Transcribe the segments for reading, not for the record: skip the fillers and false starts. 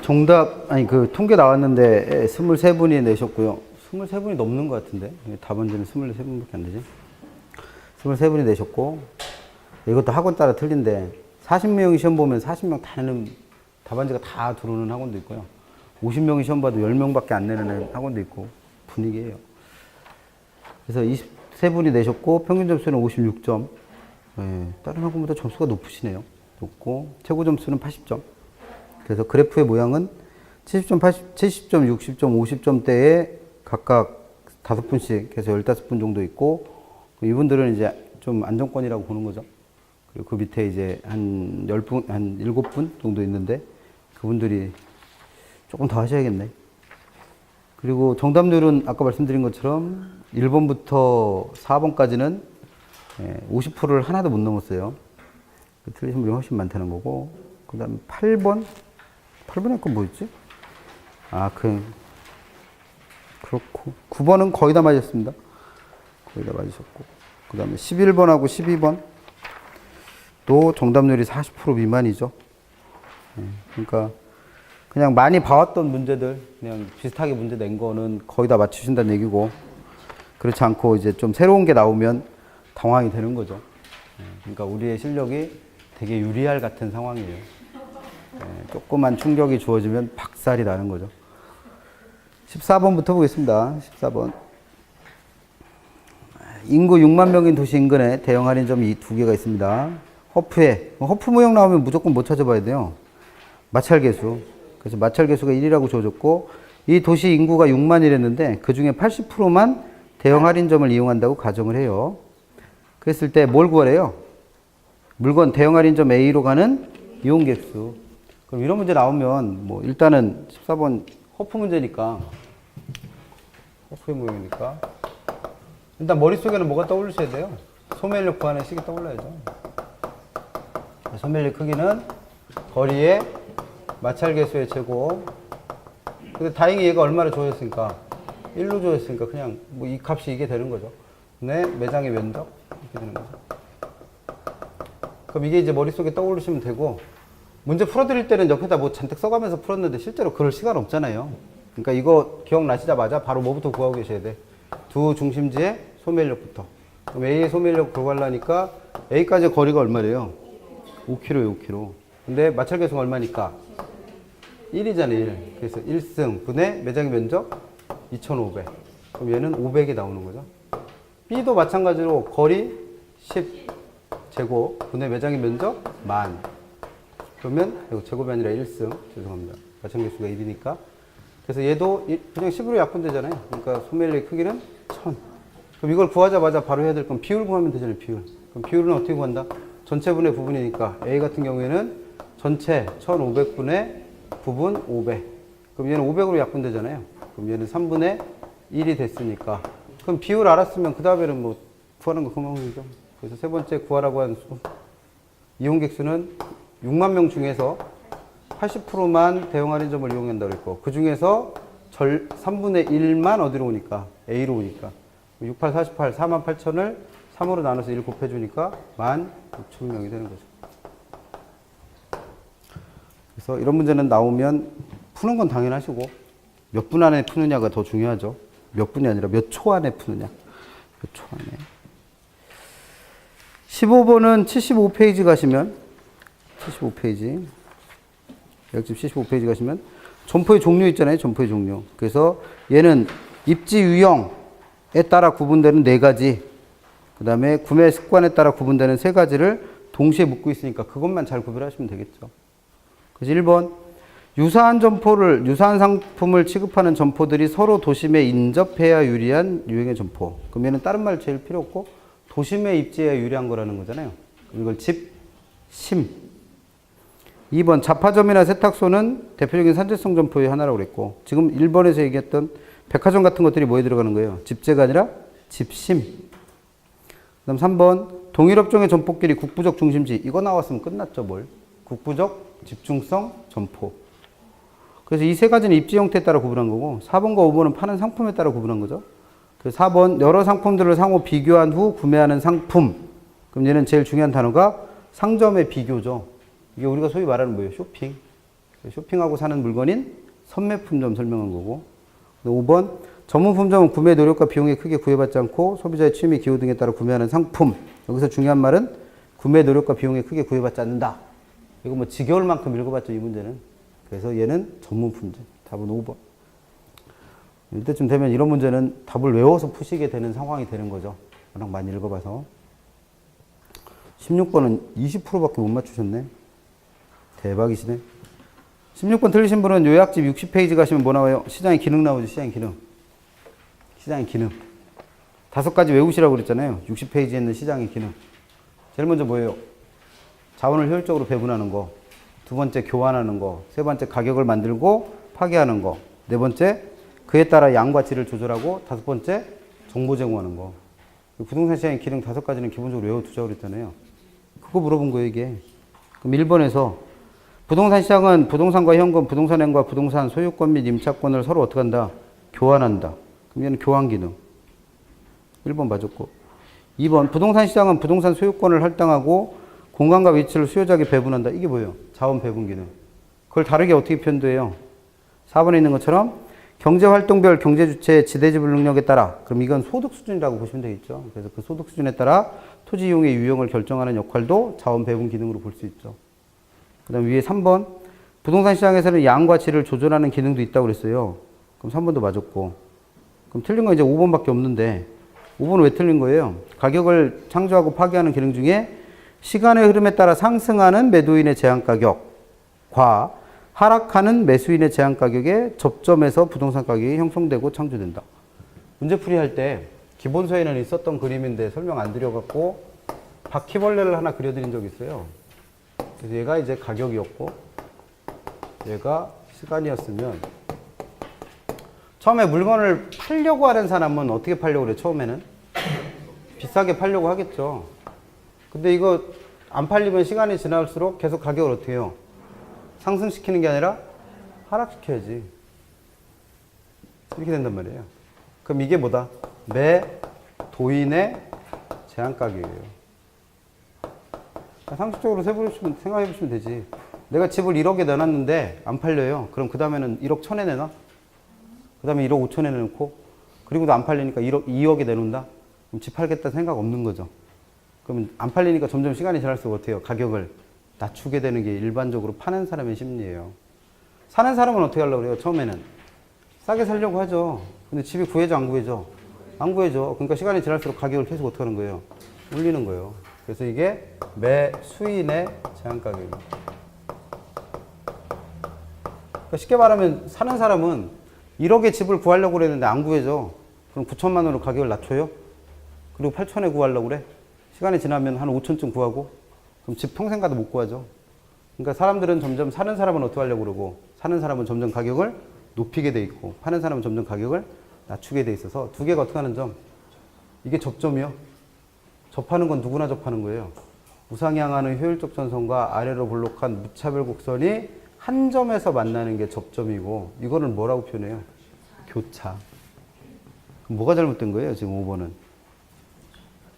정답, 아니 그 통계 나왔는데 23분이 내셨고요. 23분이 넘는 것 같은데. 답안지는 23분밖에 안 되지. 23분이 내셨고, 이것도 학원 따라 틀린데, 40명이 시험 보면 40명 다 내는, 답안지가 다 들어오는 학원도 있고요. 50명이 시험 봐도 10명밖에 안 내는 학원도 있고, 분위기예요. 그래서 23분이 내셨고, 평균 점수는 56점. 네, 다른 학원보다 점수가 높으시네요. 높고, 최고 점수는 80점. 그래서 그래프의 모양은 70점, 70점, 60점, 50점대에 각각 5분씩 해서 15분 정도 있고, 이분들은 이제 좀 안정권이라고 보는 거죠. 그리고 그 밑에 이제 한 10분, 한 7분 정도 있는데, 그분들이 조금 더 하셔야겠네. 그리고 정답률은 아까 말씀드린 것처럼 1번부터 4번까지는 50%를 하나도 못 넘었어요. 틀리신 분이 훨씬 많다는 거고, 그 다음에 8번에 건 뭐였지? 그렇고. 9번은 거의 다 맞았습니다. 거의 다 맞으셨고. 그 다음에 11번하고 12번. 또 정답률이 40% 미만이죠. 그러니까, 그냥 많이 봐왔던 문제들, 그냥 비슷하게 문제 낸 거는 거의 다 맞추신다는 얘기고, 그렇지 않고 이제 좀 새로운 게 나오면 당황이 되는 거죠. 그러니까 우리의 실력이 되게 유리할 같은 상황이에요. 조그만 충격이 주어지면 박살이 나는 거죠. 14번부터 보겠습니다. 14번. 인구 6만 명인 도시 인근에 대형 할인점이 두 개가 있습니다. 허프 모형 나오면 무조건 못 찾아봐야 돼요. 마찰계수. 그래서 마찰계수가 1이라고 주어졌고, 이 도시 인구가 6만이랬는데 그 중에 80%만 대형 할인점을 이용한다고 가정을 해요. 그랬을 때 뭘 구하래요? 물건 대형 할인점 A로 가는 이용객수. 그럼 이런 문제 나오면 뭐 일단은 14번 허프 문제니까, 허프의 모형이니까 일단 머릿속에는 뭐가 떠올리셔야 돼요? 소매인력 구하는 식이 떠올라야죠. 소매인력 크기는 거리의 마찰계수의 제곱. 근데 다행히 얘가 얼마를 주어졌으니까 1로 주어졌으니까 그냥 뭐 이 값이 이게 되는 거죠. 네, 매장의 면적 이렇게 되는 거죠. 그럼 이게 이제 머릿속에 떠올리시면 되고, 문제 풀어드릴 때는 옆에다 뭐 잔뜩 써가면서 풀었는데 실제로 그럴 시간 없잖아요. 그러니까 이거 기억나시자마자 바로 뭐부터 구하고 계셔야 돼? 두 중심지의 소매인력부터. 그럼 A의 소매인력 구하려니까 A까지 거리가 얼마래요? 5km예요, 5km. 근데 마찰계수가 얼마니까? 1이잖아요, 1. 그래서 1승 분의 매장의 면적 2,500. 그럼 얘는 500이 나오는 거죠. B도 마찬가지로 거리 10제곱 분의 매장의 면적 10,000. 그러면 이거 제곱이 아니라 1승. 죄송합니다. 마찰계수가 1이니까. 그래서 얘도 그냥 10으로 약분되잖아요. 그러니까 소매인력의 크기는 1000. 그럼 이걸 구하자마자 바로 해야 될 건 비율 구하면 되잖아요, 비율. 그럼 비율은 어떻게 구한다? 전체분의 부분이니까 A 같은 경우에는 전체 1500분의 부분 500. 그럼 얘는 500으로 약분되잖아요. 그럼 얘는 3분의 1이 됐으니까. 그럼 비율 알았으면 그 다음에는 뭐 구하는 거 그만이죠. 그래서 세 번째 구하라고 한 수. 이용객수는 6만 명 중에서 80%만 대형 할인점을 이용한다고 했고, 그 중에서 3분의 1만 어디로 오니까? A로 오니까. 68, 48, 4만 8천을 3으로 나눠서 1 곱해주니까 16,000명이 되는 거죠. 그래서 이런 문제는 나오면 푸는 건 당연하시고, 몇 분 안에 푸느냐가 더 중요하죠. 몇 분이 아니라 몇 초 안에 푸느냐. 몇 초 안에. 15번은 75페이지 가시면, 75페이지. 역집 75페이지 가시면, 점포의 종류 있잖아요. 점포의 종류. 그래서 얘는 입지 유형에 따라 구분되는 4가지, 그 다음에 구매 습관에 따라 구분되는 3가지를 동시에 묶고 있으니까 그것만 잘 구별하시면 되겠죠. 그래서 1번, 유사한 상품을 취급하는 점포들이 서로 도심에 인접해야 유리한 유형의 점포. 그럼 얘는 다른 말 제일 필요 없고 도심에 입지해야 유리한 거라는 거잖아요. 이걸 집심. 2번, 잡화점이나 세탁소는 대표적인 산재성 점포의 하나라고 그랬고, 지금 1번에서 얘기했던 백화점 같은 것들이 뭐에 들어가는 거예요? 집재가 아니라 집심. 그 다음 3번, 동일업종의 점포끼리 국부적 중심지. 이거 나왔으면 끝났죠, 뭘? 국부적 집중성 점포. 그래서 이 3가지는 입지 형태에 따라 구분한 거고, 4번과 5번은 파는 상품에 따라 구분한 거죠. 그래서 4번, 여러 상품들을 상호 비교한 후 구매하는 상품. 그럼 얘는 제일 중요한 단어가 상점의 비교죠. 이게 우리가 소위 말하는 뭐예요? 쇼핑. 쇼핑하고 사는 물건인 선매품점 설명한 거고. 5번 전문 품종은 구매 노력과 비용이 크게 구애받지 않고 소비자의 취미, 기호 등에 따라 구매하는 상품. 여기서 중요한 말은 구매 노력과 비용이 크게 구애받지 않는다. 이거 뭐 지겨울 만큼 읽어봤죠, 이 문제는. 그래서 얘는 전문 품종. 답은 5번. 이때쯤 되면 이런 문제는 답을 외워서 푸시게 되는 상황이 되는 거죠. 워낙 많이 읽어봐서. 16번은 20%밖에 못 맞추셨네. 대박이시네. 16번 틀리신 분은 요약집 60페이지 가시면 뭐 나와요? 시장의 기능 나오죠. 시장의 기능. 시장의 기능. 5가지 외우시라고 그랬잖아요. 60페이지에 있는 시장의 기능. 제일 먼저 뭐예요? 자원을 효율적으로 배분하는 거. 2번째 교환하는 거. 3번째 가격을 만들고 파괴하는 거. 4번째 그에 따라 양과 질을 조절하고 5번째 정보 제공하는 거. 부동산 시장의 기능 5가지는 기본적으로 외워두자고 그랬잖아요. 그거 물어본 거예요, 이게. 그럼 1번에서 부동산 시장은 부동산과 현금, 부동산행과 부동산 소유권 및 임차권을 서로 어떻게 한다? 교환한다. 그럼 얘는 교환 기능. 1번 맞았고. 2번 부동산 시장은 부동산 소유권을 할당하고 공간과 위치를 수요자에게 배분한다. 이게 뭐예요? 자원 배분 기능. 그걸 다르게 어떻게 표현돼요? 4번에 있는 것처럼 경제활동별 경제주체의 지대지불 능력에 따라, 그럼 이건 소득 수준이라고 보시면 되겠죠. 그래서 그 소득 수준에 따라 토지 이용의 유형을 결정하는 역할도 자원 배분 기능으로 볼 수 있죠. 그 다음 위에 3번 부동산 시장에서는 양과 질을 조절하는 기능도 있다고 그랬어요. 그럼 3번도 맞았고. 그럼 틀린 건 이제 5번밖에 없는데 5번은 왜 틀린 거예요? 가격을 창조하고 파괴하는 기능 중에 시간의 흐름에 따라 상승하는 매도인의 제한 가격과 하락하는 매수인의 제한 가격의 접점에서 부동산 가격이 형성되고 창조된다. 문제풀이 할 때 기본서에는 있었던 그림인데 설명 안 드려갖고 바퀴벌레를 하나 그려드린 적이 있어요. 그래서 얘가 이제 가격이었고 얘가 시간이었으면 처음에 물건을 팔려고 하는 사람은 어떻게 팔려고 그래? 처음에는 비싸게 팔려고 하겠죠. 근데 이거 안 팔리면 시간이 지날수록 계속 가격을 어떻게 해요? 상승시키는 게 아니라 하락시켜야지. 이렇게 된단 말이에요. 그럼 이게 뭐다? 매도인의 제한 가격이에요. 상식적으로 생각해 보시면 되지. 내가 집을 1억에 내놨는데 안 팔려요. 그럼 그 다음에는 1억 1천에 내놔? 그 다음에 1억 5천에 내놓고 그리고도 안 팔리니까 2억에 내놓는다? 그럼 집 팔겠다 생각 없는 거죠. 그러면 안 팔리니까 점점 시간이 지날수록 어떻게 해요? 가격을 낮추게 되는 게 일반적으로 파는 사람의 심리예요. 사는 사람은 어떻게 하려고 그래요? 처음에는 싸게 살려고 하죠. 근데 집이 구해져 안 구해져? 안 구해져. 그러니까 시간이 지날수록 가격을 계속 어떻게 하는 거예요? 올리는 거예요. 그래서 이게 매수인의 제한 가격입니다. 그러니까 쉽게 말하면 사는 사람은 1억에 집을 구하려고 그랬는데 안 구해져. 그럼 9천만 원으로 가격을 낮춰요? 그리고 8천에 구하려고 그래? 시간이 지나면 한 5천쯤 구하고 그럼 집 평생 가도 못 구하죠. 그러니까 사람들은 점점 사는 사람은 어떻게 하려고 그러고 사는 사람은 점점 가격을 높이게 돼 있고 파는 사람은 점점 가격을 낮추게 돼 있어서 두 개가 어떻게 하는 점? 이게 접점이요. 접하는 건 누구나 접하는 거예요. 우상향하는 효율적 전선과 아래로 볼록한 무차별 곡선이 한 점에서 만나는 게 접점이고 이거는 뭐라고 표현해요? 교차. 그럼 뭐가 잘못된 거예요? 지금 5번은.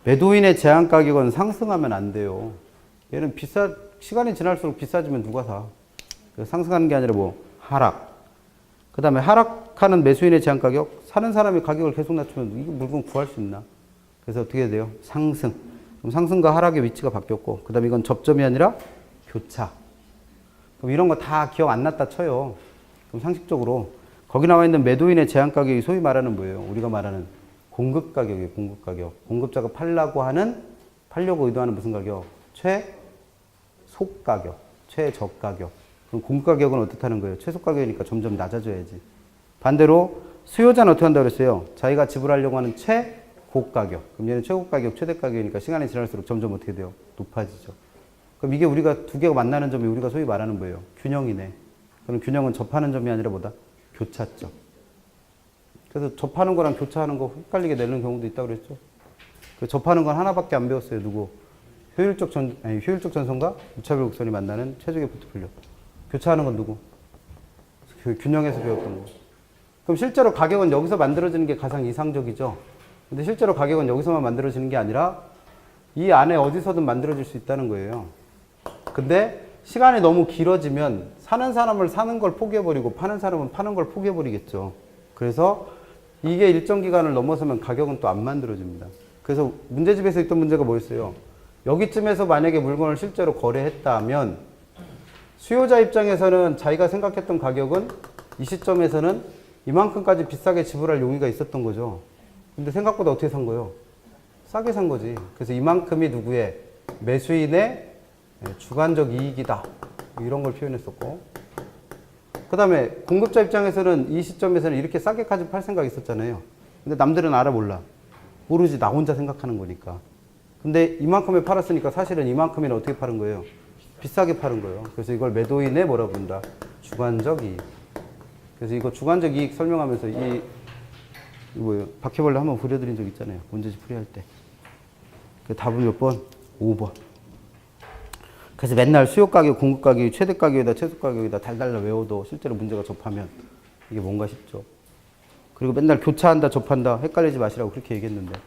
매도인의 제한 가격은 상승하면 안 돼요. 얘는 시간이 지날수록 비싸지면 누가 사? 상승하는 게 아니라 뭐 하락. 그 다음에 하락하는 매수인의 제한 가격. 사는 사람이 가격을 계속 낮추면 이 물건 구할 수 있나? 그래서 어떻게 해야 돼요? 상승. 그럼 상승과 하락의 위치가 바뀌었고 그 다음에 이건 접점이 아니라 교차. 그럼 이런 거 다 기억 안 났다 쳐요. 그럼 상식적으로 거기 나와 있는 매도인의 제한 가격이 소위 말하는 뭐예요? 우리가 말하는 공급 가격이에요. 공급 가격. 공급자가 팔려고 의도하는 무슨 가격? 최속 가격, 최저 가격. 그럼 공급 가격은 어떻다는 거예요? 최소 가격이니까 점점 낮아져야지. 반대로 수요자는 어떻게 한다고 그랬어요? 자기가 지불하려고 하는 최고 가격. 그럼 얘는 최고 가격, 최대 가격이니까 시간이 지날수록 점점 어떻게 돼요? 높아지죠. 그럼 이게 우리가 두 개가 만나는 점이 우리가 소위 말하는 뭐예요? 균형이네. 그럼 균형은 접하는 점이 아니라 뭐다? 교차점. 그래서 접하는 거랑 교차하는 거 헷갈리게 내는 경우도 있다고 그랬죠. 그 접하는 건 하나밖에 안 배웠어요. 누구? 효율적 전선과 무차별 곡선이 만나는 최적의 포트폴리오. 교차하는 건 누구? 그 균형에서 배웠던 거. 그럼 실제로 가격은 여기서 만들어지는 게 가장 이상적이죠. 근데 실제로 가격은 여기서만 만들어지는 게 아니라 이 안에 어디서든 만들어질 수 있다는 거예요. 근데 시간이 너무 길어지면 사는 사람을 사는 걸 포기해버리고 파는 사람은 파는 걸 포기해버리겠죠. 그래서 이게 일정 기간을 넘어서면 가격은 또 안 만들어집니다. 그래서 문제집에서 있던 문제가 뭐였어요? 여기쯤에서 만약에 물건을 실제로 거래했다면 수요자 입장에서는 자기가 생각했던 가격은 이 시점에서는 이만큼까지 비싸게 지불할 용의가 있었던 거죠. 근데 생각보다 어떻게 산 거예요? 싸게 산 거지. 그래서 이만큼이 누구의 매수인의 주관적 이익이다. 이런 걸 표현했었고. 그 다음에 공급자 입장에서는 이 시점에서는 이렇게 싸게까지 팔 생각이 있었잖아요. 근데 남들은 알아 몰라. 모르지. 나 혼자 생각하는 거니까. 근데 이만큼에 팔았으니까 사실은 이만큼에는 어떻게 파는 거예요? 비싸게 파는 거예요. 그래서 이걸 매도인의 뭐라 부른다? 주관적 이익. 그래서 이거 주관적 이익 설명하면서 이 뭐예요? 바퀴벌레 한번 그려드린 적 있잖아요. 문제집 풀이할 때. 그 답은 몇 번? 5번. 그래서 맨날 수요 가격, 공급 가격이 최대 가격이다, 최소 가격이다 달달달 외워도 실제로 문제가 접하면 이게 뭔가 싶죠. 그리고 맨날 교차한다, 접한다 헷갈리지 마시라고 그렇게 얘기했는데.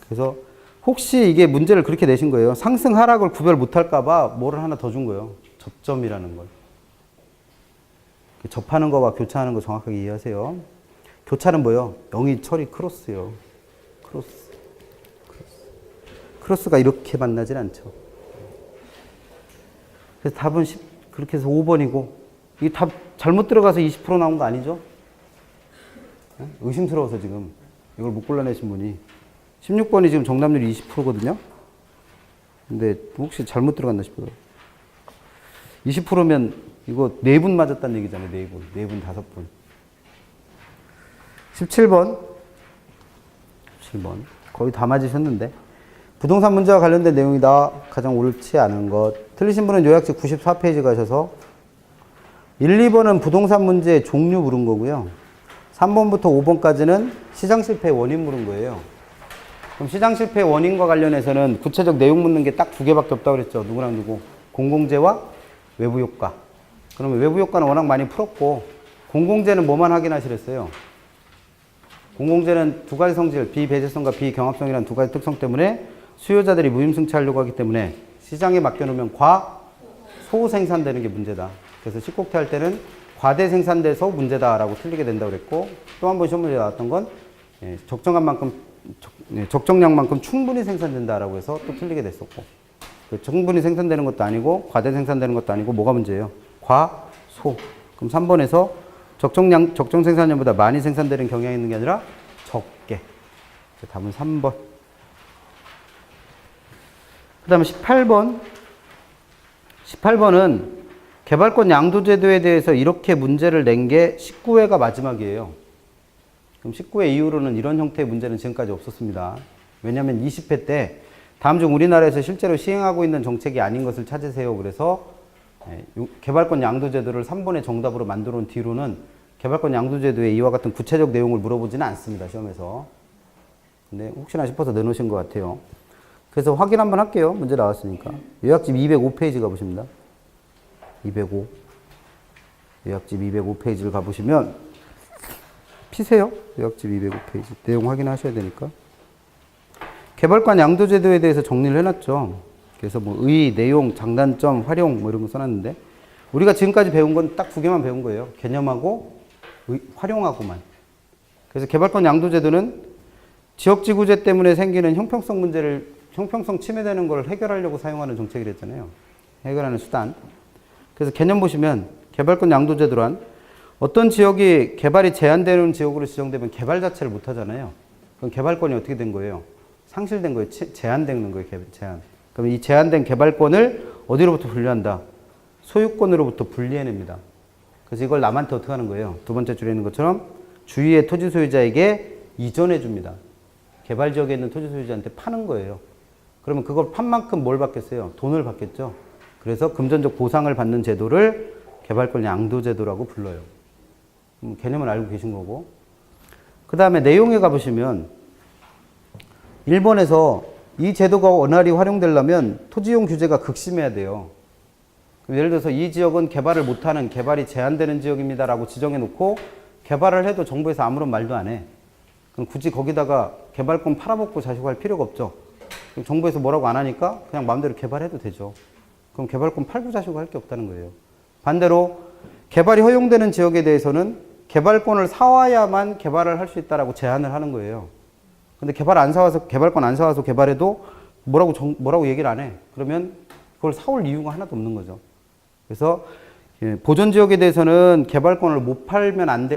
그래서 혹시 이게 문제를 그렇게 내신 거예요. 상승, 하락을 구별 못할까 봐 뭐를 하나 더 준 거예요. 접점이라는 걸. 접하는 거와 교차하는 거 정확하게 이해하세요. 교차는 뭐예요? 영이 철이 크로스예요. 크로스가 이렇게 만나진 않죠. 그래서 답은 그렇게 해서 5번이고 이 답 잘못 들어가서 20% 나온 거 아니죠? 의심스러워서 지금 이걸 못 골라내신 분이 16번이 지금 정답률이 20%거든요. 근데 혹시 잘못 들어갔나 싶어요. 20%면 이거 4분 맞았다는 얘기잖아요. 4분 5분. 17번 거의 다 맞으셨는데 부동산 문제와 관련된 내용이다. 가장 옳지 않은 것. 틀리신 분은 요약집 94페이지 가셔서 1, 2번은 부동산 문제의 종류 물은 거고요. 3번부터 5번까지는 시장 실패의 원인 물은 거예요. 그럼 시장 실패의 원인과 관련해서는 구체적 내용 묻는 게 딱 2개밖에 없다고 그랬죠. 누구랑 누구? 공공재와 외부 효과. 그러면 외부 효과는 워낙 많이 풀었고 공공재는 뭐만 확인하시랬어요? 공공재는 두 가지 성질, 비배제성과 비경합성이라는 두 가지 특성 때문에 수요자들이 무임승차하려고 하기 때문에 시장에 맡겨놓으면 소생산되는 게 문제다. 그래서 10곡태 할 때는 과대 생산돼서 문제다라고 틀리게 된다고 그랬고 또 한 번 시험 문제 나왔던 건 적정량만큼 충분히 생산된다라고 해서 또 틀리게 됐었고 충분히 생산되는 것도 아니고 과대 생산되는 것도 아니고 뭐가 문제예요? 과소. 그럼 3번에서 적정 생산량보다 많이 생산되는 경향이 있는 게 아니라 적게. 답은 3번. 그 다음에 18번. 18번은 개발권 양도제도에 대해서 이렇게 문제를 낸 게 19회가 마지막이에요. 그럼 19회 이후로는 이런 형태의 문제는 지금까지 없었습니다. 왜냐하면 20회 때 다음 중 우리나라에서 실제로 시행하고 있는 정책이 아닌 것을 찾으세요. 그래서 개발권 양도제도를 3번의 정답으로 만들어 온 뒤로는 개발권 양도제도의 이와 같은 구체적 내용을 물어보지는 않습니다. 시험에서. 근데 혹시나 싶어서 내놓으신 것 같아요. 그래서 확인 한번 할게요. 문제 나왔으니까. 요약집 205페이지 가보십니다. 205. 요약집 205페이지를 가보시면 피세요. 요약집 205페이지. 내용 확인하셔야 되니까. 개발권 양도제도에 대해서 정리를 해놨죠. 그래서 뭐 의, 내용, 장단점, 활용 뭐 이런 거 써놨는데 우리가 지금까지 배운 건 딱 2개만 배운 거예요. 개념하고 활용하고만. 그래서 개발권 양도제도는 지역지구제 때문에 생기는 형평성 침해되는 걸 해결하려고 사용하는 정책이랬잖아요. 해결하는 수단. 그래서 개념 보시면 개발권 양도제도란 어떤 지역이 개발이 제한되는 지역으로 지정되면 개발 자체를 못 하잖아요. 그럼 개발권이 어떻게 된 거예요? 상실된 거예요. 제한되는 거예요. 제한. 그럼 이 제한된 개발권을 어디로부터 분리한다? 소유권으로부터 분리해냅니다. 그래서 이걸 남한테 어떻게 하는 거예요? 두 번째 줄에 있는 것처럼 주위의 토지 소유자에게 이전해 줍니다. 개발 지역에 있는 토지 소유자한테 파는 거예요. 그러면 그걸 판 만큼 뭘 받겠어요? 돈을 받겠죠. 그래서 금전적 보상을 받는 제도를 개발권 양도제도라고 불러요. 개념을 알고 계신 거고. 그 다음에 내용에 가보시면 1번에서 이 제도가 원활히 활용되려면 토지용 규제가 극심해야 돼요. 예를 들어서 이 지역은 개발을 못하는 개발이 제한되는 지역입니다라고 지정해 놓고 개발을 해도 정부에서 아무런 말도 안 해. 그럼 굳이 거기다가 개발권 팔아먹고 자시고 할 필요가 없죠. 그럼 정부에서 뭐라고 안 하니까 그냥 마음대로 개발해도 되죠. 그럼 개발권 팔고 자시고 할 게 없다는 거예요. 반대로 개발이 허용되는 지역에 대해서는 개발권을 사와야만 개발을 할 수 있다라고 제한을 하는 거예요. 근데 개발권 안 사와서 개발해도 뭐라고 얘기를 안 해. 그러면 그걸 사올 이유가 하나도 없는 거죠. 그래서 보전 지역에 대해서는 개발권을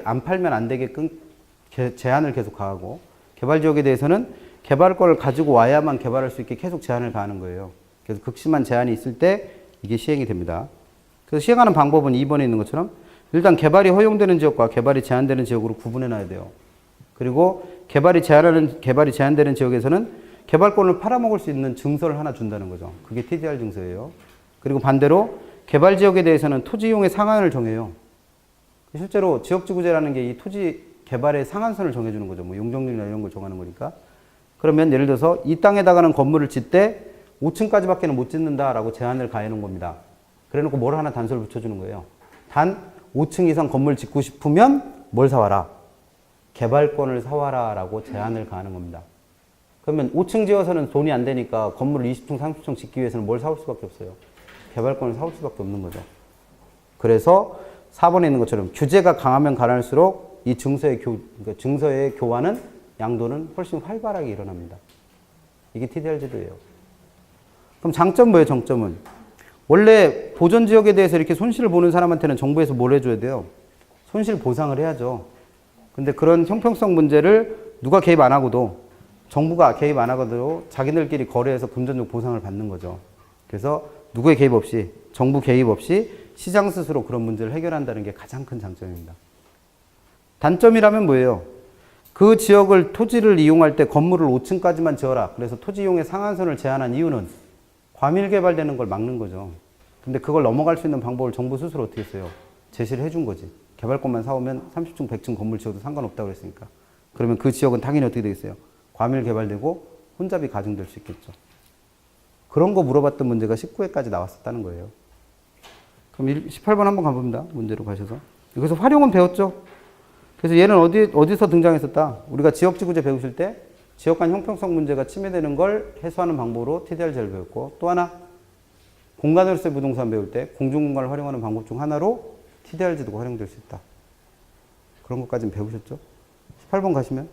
안 팔면 안 되게끔 제한을 계속 가하고, 개발 지역에 대해서는 개발권을 가지고 와야만 개발할 수 있게 계속 제한을 가하는 거예요. 그래서 극심한 제한이 있을 때 이게 시행이 됩니다. 그래서 시행하는 방법은 2번에 있는 것처럼 일단 개발이 허용되는 지역과 개발이 제한되는 지역으로 구분해 놔야 돼요. 그리고 개발이 제한되는 지역에서는 개발권을 팔아먹을 수 있는 증서를 하나 준다는 거죠. 그게 TDR 증서예요. 그리고 반대로 개발 지역에 대해서는 토지 이용의 상한을 정해요. 실제로 지역지구제라는 게 이 토지 개발의 상한선을 정해주는 거죠. 뭐 용적률이나 이런 걸 정하는 거니까. 그러면 예를 들어서 이 땅에다가는 건물을 짓되 5층까지밖에 못 짓는다라고 제한을 가해놓은 겁니다. 그래놓고 뭘 하나 단서를 붙여주는 거예요. 단 5층 이상 건물 짓고 싶으면 뭘 사와라? 개발권을 사와라 라고 제한을 가하는 겁니다. 그러면 5층 지어서는 돈이 안 되니까 건물을 20층, 30층 짓기 위해서는 뭘 사올 수밖에 없어요. 개발권을 사올 수밖에 없는 거죠. 그래서 4번에 있는 것처럼 규제가 강하면 강할수록 이 증서의 교환은 양도는 훨씬 활발하게 일어납니다. 이게 TDR 제도예요. 그럼 장점 뭐예요, 정점은? 원래 보전 지역에 대해서 이렇게 손실을 보는 사람한테는 정부에서 뭘 해줘야 돼요? 손실 보상을 해야죠. 근데 그런 형평성 문제를 누가 개입 안 하고도, 정부가 개입 안 하고도 자기들끼리 거래해서 금전적 보상을 받는 거죠. 그래서 누구의 개입 없이, 정부 개입 없이 시장 스스로 그런 문제를 해결한다는 게 가장 큰 장점입니다. 단점이라면 뭐예요? 그 지역을 토지를 이용할 때 건물을 5층까지만 지어라. 그래서 토지 이용의 상한선을 제한한 이유는 과밀 개발되는 걸 막는 거죠. 근데 그걸 넘어갈 수 있는 방법을 정부 스스로 어떻게 했어요? 제시를 해준 거지. 개발권만 사오면 30층, 100층 건물 지어도 상관없다고 그랬으니까. 그러면 그 지역은 당연히 어떻게 되겠어요? 과밀 개발되고 혼잡이 가중될 수 있겠죠. 그런 거 물어봤던 문제가 19회까지 나왔었다는 거예요. 그럼 18번 한번 가봅니다. 문제로 가셔서. 여기서 활용은 배웠죠? 그래서 얘는 어디서 등장했었다? 우리가 지역지구제 배우실 때 지역 간 형평성 문제가 침해되는 걸 해소하는 방법으로 TDR제를 배웠고, 또 하나 공간으로서의 부동산 배울 때 공중공간을 활용하는 방법 중 하나로 TDR제도가 활용될 수 있다. 그런 것까지는 배우셨죠? 18번 가시면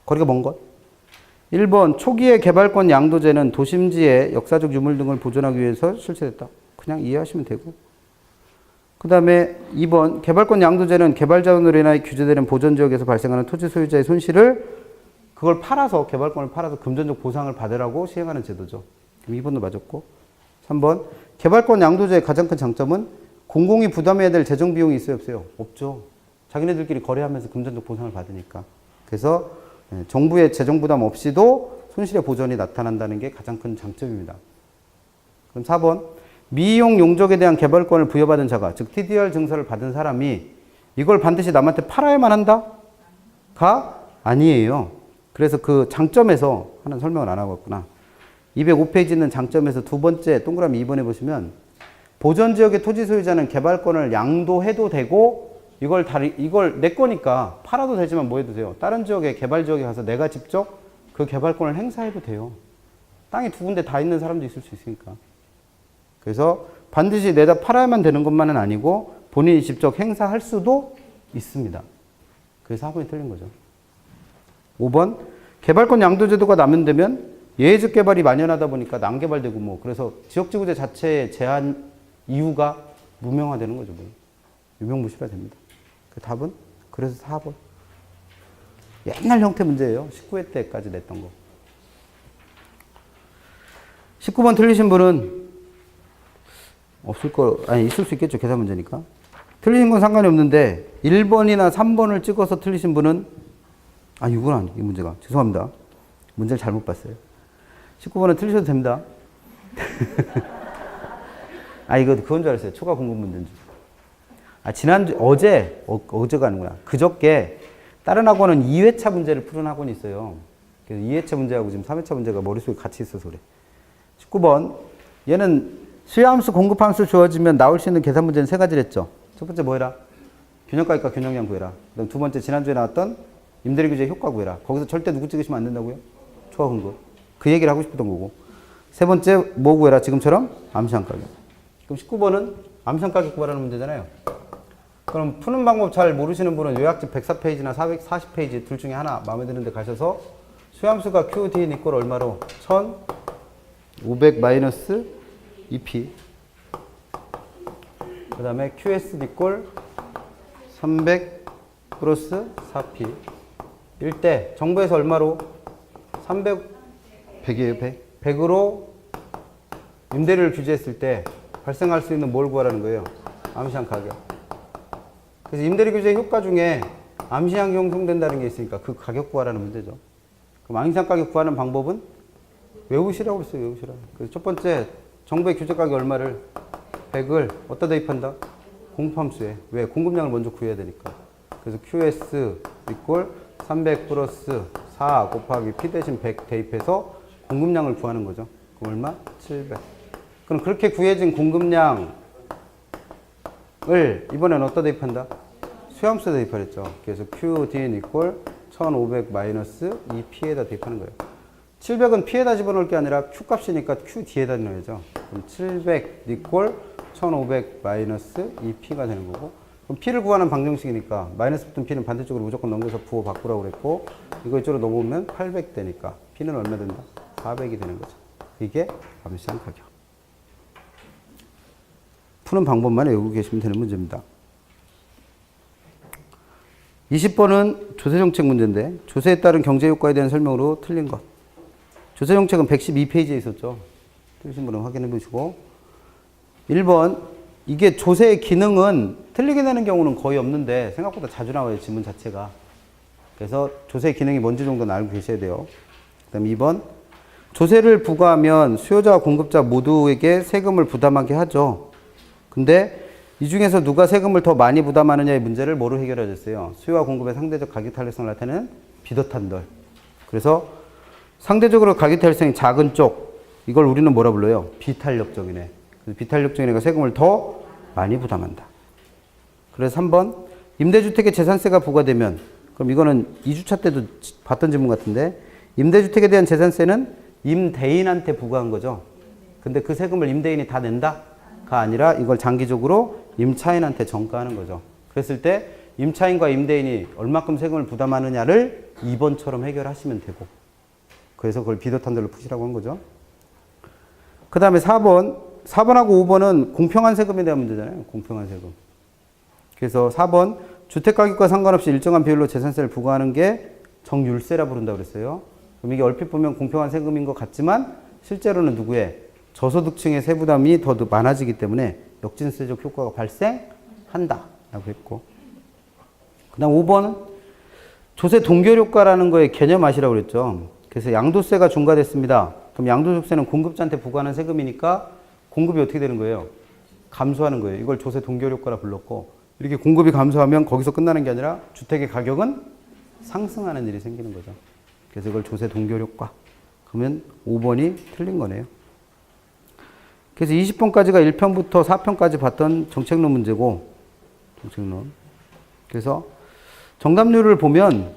거리가 먼 것. 1번 초기의 개발권 양도제는 도심지의 역사적 유물 등을 보존하기 위해서 실시됐다. 그냥 이해하시면 되고. 그 다음에 2번 개발권 양도제는 개발자원으로 인하여 규제되는 보전지역에서 발생하는 토지 소유자의 손실을 그걸 팔아서, 개발권을 팔아서 금전적 보상을 받으라고 시행하는 제도죠. 그럼 2번도 맞았고. 3번 개발권 양도제의 가장 큰 장점은 공공이 부담해야 될 재정 비용이 있어요, 없어요? 없죠. 자기네들끼리 거래하면서 금전적 보상을 받으니까. 그래서 정부의 재정 부담 없이도 손실의 보전이 나타난다는 게 가장 큰 장점입니다. 그럼 4번 미이용 용적에 대한 개발권을 부여받은 자가, 즉 TDR 증서를 받은 사람이 이걸 반드시 남한테 팔아야만 한다?가 아니에요. 그래서 그 장점에서 하나 설명을 안 하고 있구나. 205페이지 있는 장점에서 두 번째 동그라미 2번에 보시면 보전지역의 토지 소유자는 개발권을 양도해도 되고 이걸 내 거니까 팔아도 되지만 뭐 해도 돼요? 다른 지역에 개발 지역에 가서 내가 직접 그 개발권을 행사해도 돼요. 땅이 두 군데 다 있는 사람도 있을 수 있으니까. 그래서 반드시 내다 팔아야만 되는 것만은 아니고 본인이 직접 행사할 수도 있습니다. 그래서 4번이 틀린 거죠. 5번 개발권 양도제도가 남용되면 예외적 개발이 만연하다 보니까 난개발되고 뭐 그래서 지역지구제 자체의 제한 이유가 무명화되는 거죠. 뭐. 유명무실화 됩니다. 그 답은 그래서 4번. 옛날 형태 문제예요. 19회 때까지 냈던 거. 19번 틀리신 분은 있을 수 있겠죠. 계산 문제니까. 틀리신 건 상관이 없는데 1번이나 3번을 찍어서 틀리신 분은 이건 아니에요. 이 문제가. 죄송합니다. 문제를 잘못 봤어요. 19번은 틀리셔도 됩니다. 이거 그건 줄 알았어요. 초과 공급 문제인 줄. 어제가 아니구나. 그저께 다른 학원은 2회차 문제를 푸는 학원이 있어요. 그래서 2회차 문제하고 지금 3회차 문제가 머릿속에 같이 있어서 그래. 19번. 얘는 수요함수, 공급함수 주어지면 나올 수 있는 계산 문제는 세 가지를 했죠. 첫 번째 뭐 해라? 균형가격과 균형량 구해라. 그다음 두 번째 지난주에 나왔던 임대료 규제 효과 구해라. 거기서 절대 누구 찍으시면 안 된다고요? 초과 공급. 그 얘기를 하고 싶었던 거고. 세 번째 뭐 구해라? 지금처럼 암시한 가격. 그럼 19번은 암시장 가격 구하라는 문제잖아요. 그럼 푸는 방법 잘 모르시는 분은 요약집 104페이지나 440페이지 둘 중에 하나 마음에 드는 데 가셔서 수함수가 QD 이꼴 얼마로? 1500 마이너스 2P 그 다음에 QS 이꼴 300 플러스 4P 일 때 정부에서 얼마로? 100이에요. 100. 100으로 임대료를 규제했을 때 발생할 수 있는 뭘 구하라는 거예요? 암시장 가격. 그래서 임대료 규제 효과 중에 암시장이 형성된다는 게 있으니까 그 가격 구하라는 문제죠. 그럼 암시장 가격 구하는 방법은 외우시라고 했어요. 외우시라. 그래서 첫 번째 정부의 규제 가격 얼마를? 100을 어디다 대입한다? 공급함수에. 왜? 공급량을 먼저 구해야 되니까. 그래서 QS 이꼴 300 플러스 4 곱하기 P 대신 100 대입해서 공급량을 구하는 거죠. 그럼 얼마? 700. 그럼 그렇게 구해진 공급량을 이번엔 어디다 대입한다? 수렴수에 대입하랬죠. 그래서 QDN 이꼴 1500 마이너스 2P에다 대입하는 거예요. 700은 P에다 집어넣을 게 아니라 Q 값이니까 QD에다 넣어야죠. 그럼 700 이꼴 1500 마이너스 2P가 되는 거고, 그럼 P를 구하는 방정식이니까 마이너스 붙은 P는 반대쪽으로 무조건 넘겨서 부호 바꾸라고 그랬고, 이거 이쪽으로 넘어오면 800 되니까 P는 얼마 된다? 400이 되는 거죠. 이게 암시장 가격. 푸는 방법만 외우고 계시면 되는 문제입니다. 20번은 조세정책 문제인데, 조세에 따른 경제효과에 대한 설명으로 틀린 것. 조세정책은 112페이지에 있었죠. 틀리신 분은 확인해 보시고. 1번, 이게 조세의 기능은 틀리게 되는 경우는 거의 없는데 생각보다 자주 나와요, 지문 자체가. 그래서 조세의 기능이 뭔지 정도는 알고 계셔야 돼요. 그 다음 2번, 조세를 부과하면 수요자와 공급자 모두에게 세금을 부담하게 하죠. 근데 이 중에서 누가 세금을 더 많이 부담하느냐의 문제를 뭐로 해결하셨어요? 수요와 공급의 상대적 가격 탄력성을 나타내는 비도탄덜. 그래서 상대적으로 가격 탄력성이 작은 쪽, 이걸 우리는 뭐라 불러요? 비탄력적이네. 그래서 비탄력적인 애가 세금을 더 많이 부담한다. 그래서 3번, 임대주택에 재산세가 부과되면, 그럼 이거는 2주차 때도 봤던 질문 같은데, 임대주택에 대한 재산세는 임대인한테 부과한 거죠. 근데 그 세금을 임대인이 다 낸다? 가 아니라 이걸 장기적으로 임차인한테 전가하는 거죠. 그랬을 때 임차인과 임대인이 얼마큼 세금을 부담하느냐를 2번처럼 해결하시면 되고, 그래서 그걸 비도탄들로 푸시라고 한 거죠. 그 다음에 4번하고 5번은 공평한 세금에 대한 문제잖아요. 공평한 세금. 그래서 4번, 주택가격과 상관없이 일정한 비율로 재산세를 부과하는 게 정율세라 부른다고 그랬어요. 그럼 이게 얼핏 보면 공평한 세금인 것 같지만 실제로는 누구의? 저소득층의 세부담이 더 많아지기 때문에 역진세적 효과가 발생한다 라고 했고, 그 다음 5번은 조세 동결효과라는 거의 개념 아시라고 그랬죠. 그래서 양도세가 중과됐습니다. 그럼 양도소득세는 공급자한테 부과하는 세금이니까 공급이 어떻게 되는 거예요? 감소하는 거예요. 이걸 조세 동결효과라 불렀고, 이렇게 공급이 감소하면 거기서 끝나는 게 아니라 주택의 가격은 상승하는 일이 생기는 거죠. 그래서 이걸 조세 동결효과. 그러면 5번이 틀린 거네요. 그래서 20번까지가 1편부터 4편까지 봤던 정책론 문제고, 정책론. 그래서 정답률을 보면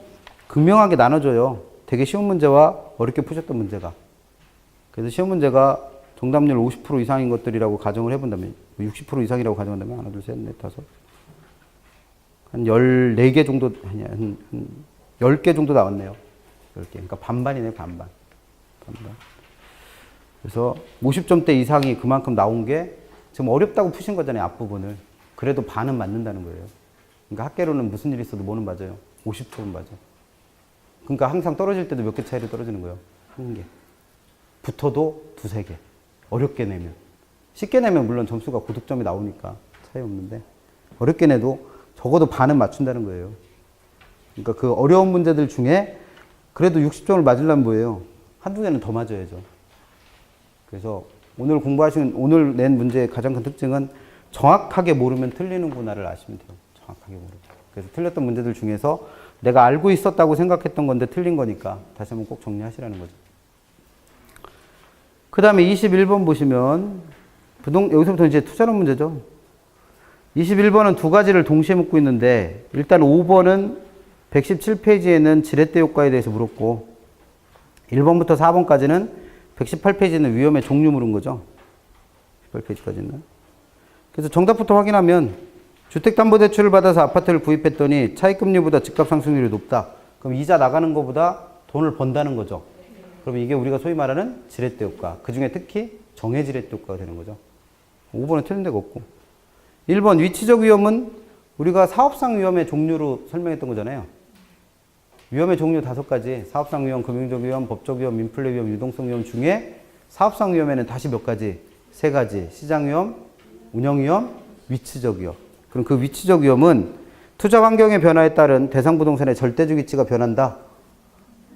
극명하게 나눠져요. 되게 쉬운 문제와 어렵게 푸셨던 문제가. 그래서 쉬운 문제가 정답률 50% 이상인 것들이라고 가정을 해본다면, 60% 이상이라고 가정한다면, 하나, 둘, 셋, 넷, 다섯. 한 14개 정도, 아니, 한 10개 정도 나왔네요. 10개. 그러니까 반반이네요, 반반. 그래서 50점대 이상이 그만큼 나온 게 지금 어렵다고 푸신 거잖아요, 앞부분을. 그래도 반은 맞는다는 거예요. 그러니까 학계로는 무슨 일이 있어도 뭐는 맞아요? 50초는 맞아. 그러니까 항상 떨어질 때도 몇 개 차이로 떨어지는 거예요? 한 개. 붙어도 두세 개. 어렵게 내면. 쉽게 내면 물론 점수가 고득점이 나오니까 차이 없는데, 어렵게 내도 적어도 반은 맞춘다는 거예요. 그러니까 그 어려운 문제들 중에 그래도 60점을 맞으려면 뭐예요? 한두 개는 더 맞아야죠. 그래서 오늘 낸 문제의 가장 큰 특징은 정확하게 모르면 틀리는구나를 아시면 돼요. 정확하게 모르면. 그래서 틀렸던 문제들 중에서 내가 알고 있었다고 생각했던 건데 틀린 거니까 다시 한번 꼭 정리하시라는 거죠. 그 다음에 21번 보시면 여기서부터 이제 투자론 문제죠. 21번은 두 가지를 동시에 묻고 있는데, 일단 5번은 117페이지에는 지렛대 효과에 대해서 물었고, 1번부터 4번까지는 118페이지는 위험의 종류 물은 거죠. 18페이지까지는. 그래서 정답부터 확인하면 주택담보대출을 받아서 아파트를 구입했더니 차익금리보다 집값 상승률이 높다. 그럼 이자 나가는 것보다 돈을 번다는 거죠. 그럼 이게 우리가 소위 말하는 지렛대 효과. 그 중에 특히 정해 지렛대 효과가 되는 거죠. 5번은 틀린 데가 없고. 1번 위치적 위험은 우리가 사업상 위험의 종류로 설명했던 거잖아요. 위험의 종류 5가지. 사업상 위험, 금융적 위험, 법적 위험, 인플레 위험, 유동성 위험 중에 사업상 위험에는 다시 몇 가지? 3가지. 시장 위험, 운영 위험, 위치적 위험. 그럼 그 위치적 위험은 투자 환경의 변화에 따른 대상 부동산의 절대적 위치가 변한다.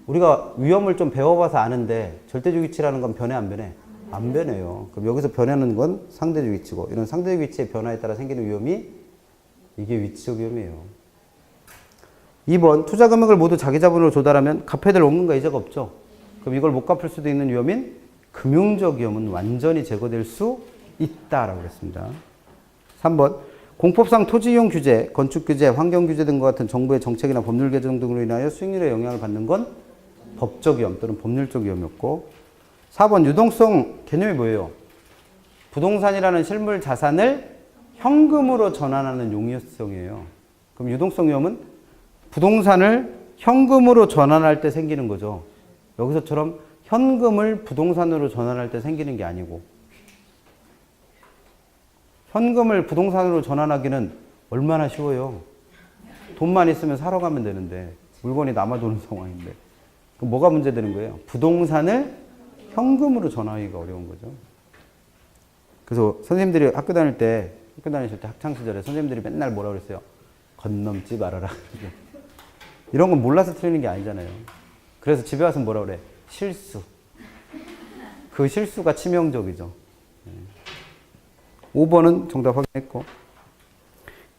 우리가 위험을 좀 배워봐서 아는데 절대적 위치라는 건 변해 안 변해? 안 변해요. 그럼 여기서 변하는 건 상대적 위치고 이런 상대적 위치의 변화에 따라 생기는 위험이 이게 위치적 위험이에요. 2번 투자 금액을 모두 자기 자본으로 조달하면 갚아야 될 원금과 이자가 없죠. 그럼 이걸 못 갚을 수도 있는 위험인 금융적 위험은 완전히 제거될 수 있다라고 했습니다. 3번 공법상 토지 이용 규제, 건축 규제, 환경 규제 등과 같은 정부의 정책이나 법률 개정 등으로 인하여 수익률에 영향을 받는 건 법적 위험 또는 법률적 위험이었고 4번 유동성 개념이 뭐예요? 부동산이라는 실물 자산을 현금으로 전환하는 용이성이에요. 그럼 유동성 위험은 부동산을 현금으로 전환할 때 생기는 거죠. 여기서처럼 현금을 부동산으로 전환할 때 생기는 게 아니고 현금을 부동산으로 전환하기는 얼마나 쉬워요. 돈만 있으면 사러 가면 되는데 물건이 남아도는 상황인데 그럼 뭐가 문제되는 거예요? 부동산을 현금으로 전환하기가 어려운 거죠. 그래서 선생님들이 학교 다니실 때 학창시절에 선생님들이 맨날 뭐라 그랬어요? 건넘지 말아라. 이런 건 몰라서 틀리는 게 아니잖아요. 그래서 집에 와서 뭐라 그래? 실수. 그 실수가 치명적이죠. 5번은 정답 확인했고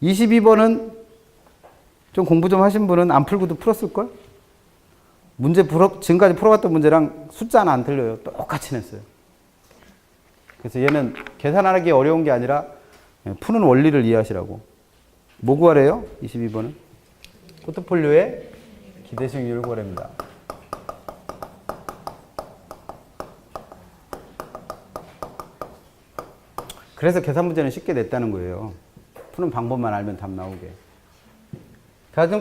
22번은 좀 공부 좀 하신 분은 안 풀고도 풀었을걸? 지금까지 풀어봤던 문제랑 숫자 하나 안 틀려요. 똑같이 냈어요. 그래서 얘는 계산하기 어려운 게 아니라 푸는 원리를 이해하시라고. 뭐 구하래요? 22번은? 포트폴리오의 기대 수익률 구하랍니다. 그래서 계산 문제는 쉽게 냈다는 거예요. 푸는 방법만 알면 답 나오게.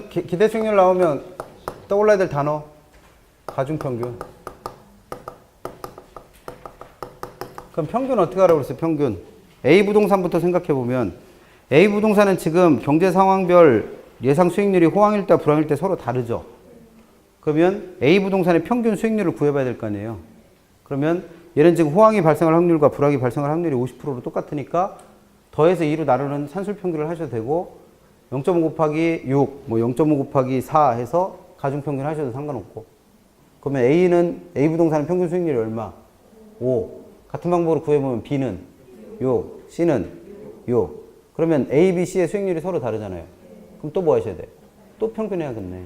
기대 수익률 나오면 떠올라야 될 단어. 가중평균. 그럼 평균 어떻게 하라고 그랬어요? 평균. A 부동산부터 생각해보면 A 부동산은 지금 경제 상황별 예상 수익률이 호황일 때 불황일 때 서로 다르죠. 그러면 A 부동산의 평균 수익률을 구해봐야 될 거 아니에요. 그러면 얘는 지금 호황이 발생할 확률과 불황이 발생할 확률이 50%로 똑같으니까 더해서 2로 나누는 산술평균을 하셔도 되고 0.5 곱하기 6, 뭐 0.5 곱하기 4 해서 가중평균 하셔도 상관없고 그러면 A 부동산의 평균 수익률이 얼마? 5. 같은 방법으로 구해보면 B는 6, C는 6. 그러면 A, B, C의 수익률이 서로 다르잖아요. 그럼 또 뭐 하셔야 돼? 또 평균해야겠네.